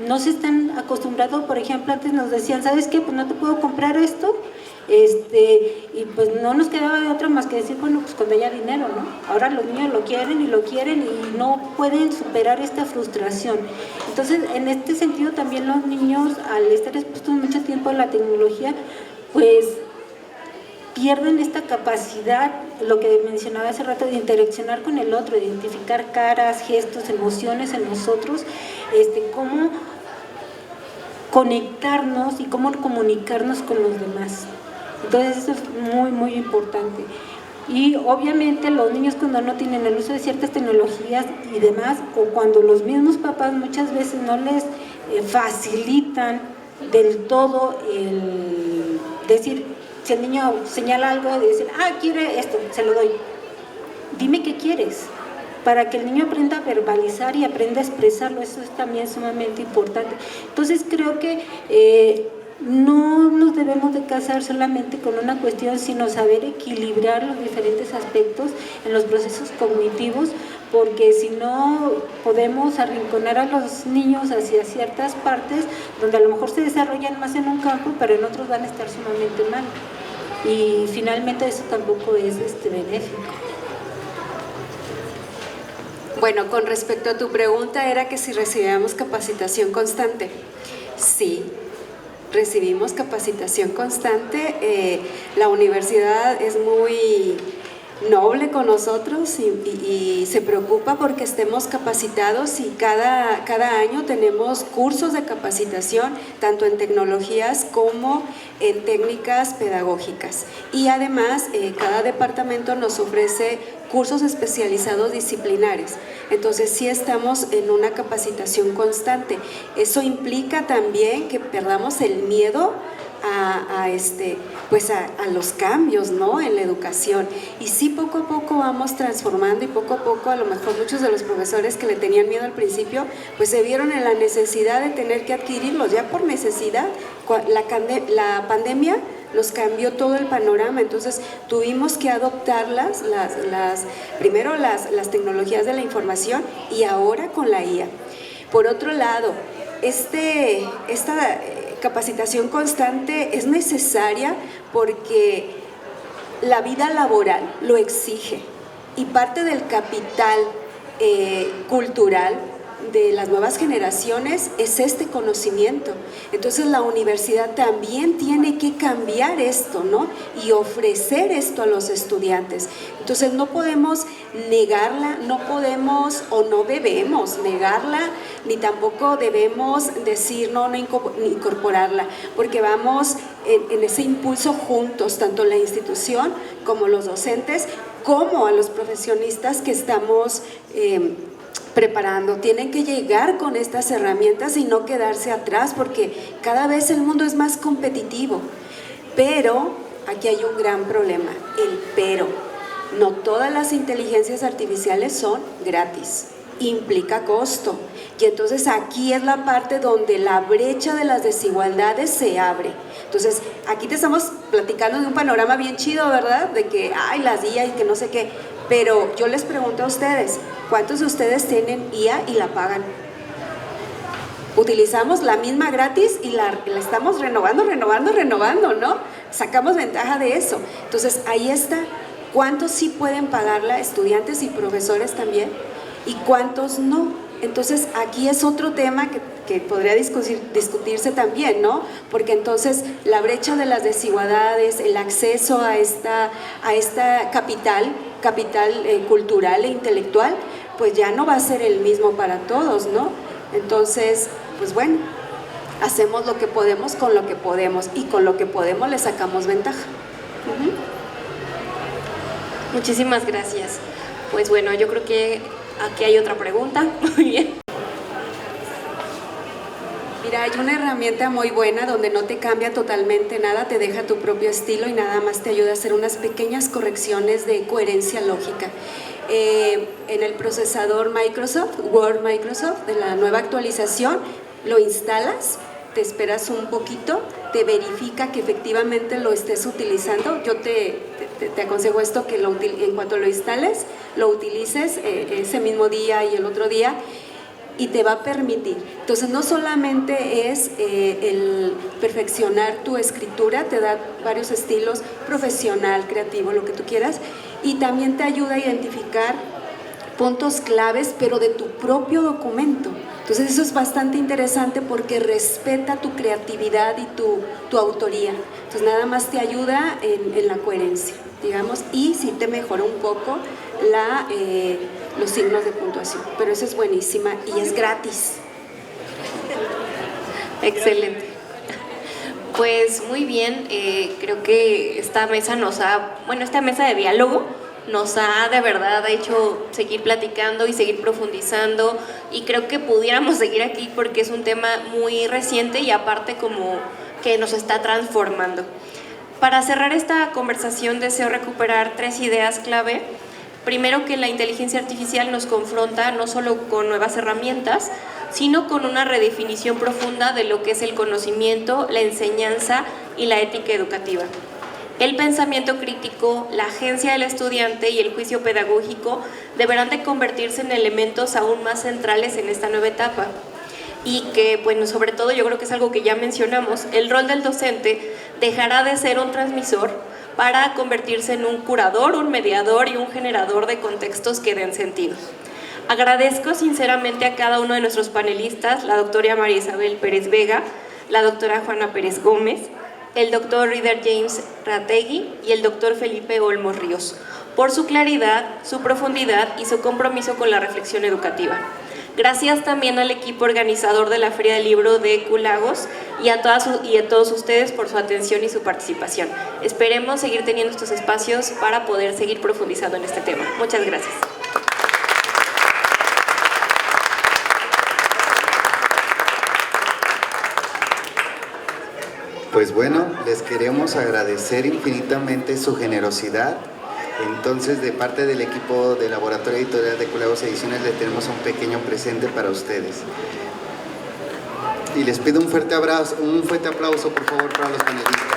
No se están acostumbrados, por ejemplo, antes nos decían, ¿sabes qué? Pues no te puedo comprar esto, y pues no nos quedaba de otra más que decir, bueno, pues cuando haya dinero, ¿no? Ahora los niños lo quieren y no pueden superar esta frustración. Entonces, en este sentido también los niños, al estar expuestos mucho tiempo a la tecnología, pues pierden esta capacidad, lo que mencionaba hace rato, de interaccionar con el otro, de identificar caras, gestos, emociones en nosotros, cómo conectarnos y cómo comunicarnos con los demás. Entonces eso es muy, muy importante. Y obviamente los niños cuando no tienen el uso de ciertas tecnologías y demás, o cuando los mismos papás muchas veces no les facilitan del todo el decir, si el niño señala algo, de decir, quiere esto, se lo doy. Dime qué quieres, para que el niño aprenda a verbalizar y aprenda a expresarlo, eso es también sumamente importante. Entonces creo que no nos debemos de casar solamente con una cuestión, sino saber equilibrar los diferentes aspectos en los procesos cognitivos, porque si no podemos arrinconar a los niños hacia ciertas partes donde a lo mejor se desarrollan más en un campo, pero en otros van a estar sumamente mal. Y finalmente eso tampoco es benéfico. Bueno, con respecto a tu pregunta, era que si recibíamos capacitación constante. Sí, recibimos capacitación constante. La universidad es muy noble con nosotros y se preocupa porque estemos capacitados, y cada año tenemos cursos de capacitación tanto en tecnologías como en técnicas pedagógicas, y además cada departamento nos ofrece cursos especializados disciplinares. Entonces sí estamos en una capacitación constante. Eso implica también que perdamos el miedo a los cambios, ¿no?, en la educación, y sí poco a poco vamos transformando, y poco a poco a lo mejor muchos de los profesores que le tenían miedo al principio pues se vieron en la necesidad de tener que adquirirlos ya por necesidad. La pandemia nos cambió todo el panorama, entonces tuvimos que adoptar primero las tecnologías de la información y ahora con la IA. Por otro lado, esta capacitación constante es necesaria porque la vida laboral lo exige, y parte del capital cultural de las nuevas generaciones es este conocimiento. Entonces la universidad también tiene que cambiar esto, ¿no? Y ofrecer esto a los estudiantes. Entonces no podemos negarla, no podemos o no debemos negarla, ni tampoco debemos decir no incorporarla, porque vamos en ese impulso juntos, tanto la institución como los docentes, como a los profesionistas que estamos preparando. Tienen que llegar con estas herramientas y no quedarse atrás, porque cada vez el mundo es más competitivo. Pero aquí hay un gran problema, el pero. No todas las inteligencias artificiales son gratis, implica costo. Y entonces aquí es la parte donde la brecha de las desigualdades se abre. Entonces aquí te estamos platicando de un panorama bien chido, ¿verdad? De que hay las IA y que no sé qué. Pero yo les pregunto a ustedes, ¿cuántos de ustedes tienen IA y la pagan? Utilizamos la misma gratis y la estamos renovando, ¿no? Sacamos ventaja de eso. Entonces ahí está. ¿Cuántos sí pueden pagarla? Estudiantes y profesores también. ¿Y cuántos no? Entonces aquí es otro tema que podría discutirse también, ¿no? Porque entonces la brecha de las desigualdades, el acceso a esta capital cultural e intelectual, pues ya no va a ser el mismo para todos, ¿no? Entonces, pues bueno, hacemos lo que podemos con lo que podemos, y con lo que podemos le sacamos ventaja. Muchísimas gracias. Pues bueno, yo creo que aquí hay otra pregunta. Muy bien. Mira, hay una herramienta muy buena donde no te cambia totalmente nada, te deja tu propio estilo y nada más te ayuda a hacer unas pequeñas correcciones de coherencia lógica. En el procesador Microsoft, Word Microsoft, de la nueva actualización, lo instalas, te esperas un poquito, te verifica que efectivamente lo estés utilizando. Yo te aconsejo esto, que en cuanto lo instales, lo utilices ese mismo día y el otro día, y te va a permitir. Entonces no solamente es el perfeccionar tu escritura, te da varios estilos, profesional, creativo, lo que tú quieras, y también te ayuda a identificar puntos claves, pero de tu propio documento. Entonces eso es bastante interesante porque respeta tu creatividad y tu autoría. Entonces nada más te ayuda en la coherencia, digamos, y sí te mejora un poco los signos de puntuación. Pero eso es buenísima y es gratis. Excelente. Pues muy bien, creo que esta mesa esta mesa de diálogo nos ha de verdad hecho seguir platicando y seguir profundizando, y creo que pudiéramos seguir aquí porque es un tema muy reciente y aparte como que nos está transformando. Para cerrar esta conversación deseo recuperar 3 ideas clave. Primero, que la inteligencia artificial nos confronta no solo con nuevas herramientas, sino con una redefinición profunda de lo que es el conocimiento, la enseñanza y la ética educativa. El pensamiento crítico, la agencia del estudiante y el juicio pedagógico deberán de convertirse en elementos aún más centrales en esta nueva etapa. Y que, bueno, sobre todo yo creo que es algo que ya mencionamos, el rol del docente dejará de ser un transmisor para convertirse en un curador, un mediador y un generador de contextos que den sentido. Agradezco sinceramente a cada uno de nuestros panelistas, la doctora María Isabel Pérez Vega, la doctora Juana Pérez Gómez, el doctor Reader James Rategui y el doctor Felipe Olmos Ríos, por su claridad, su profundidad y su compromiso con la reflexión educativa. Gracias también al equipo organizador de la Feria del Libro de ECU Lagos y a todos ustedes por su atención y su participación. Esperemos seguir teniendo estos espacios para poder seguir profundizando en este tema. Muchas gracias. Pues bueno, les queremos agradecer infinitamente su generosidad. Entonces, de parte del equipo de Laboratorio Editorial de ECU Lagos Ediciones, les tenemos un pequeño presente para ustedes. Y les pido un fuerte aplauso, por favor, para los panelistas.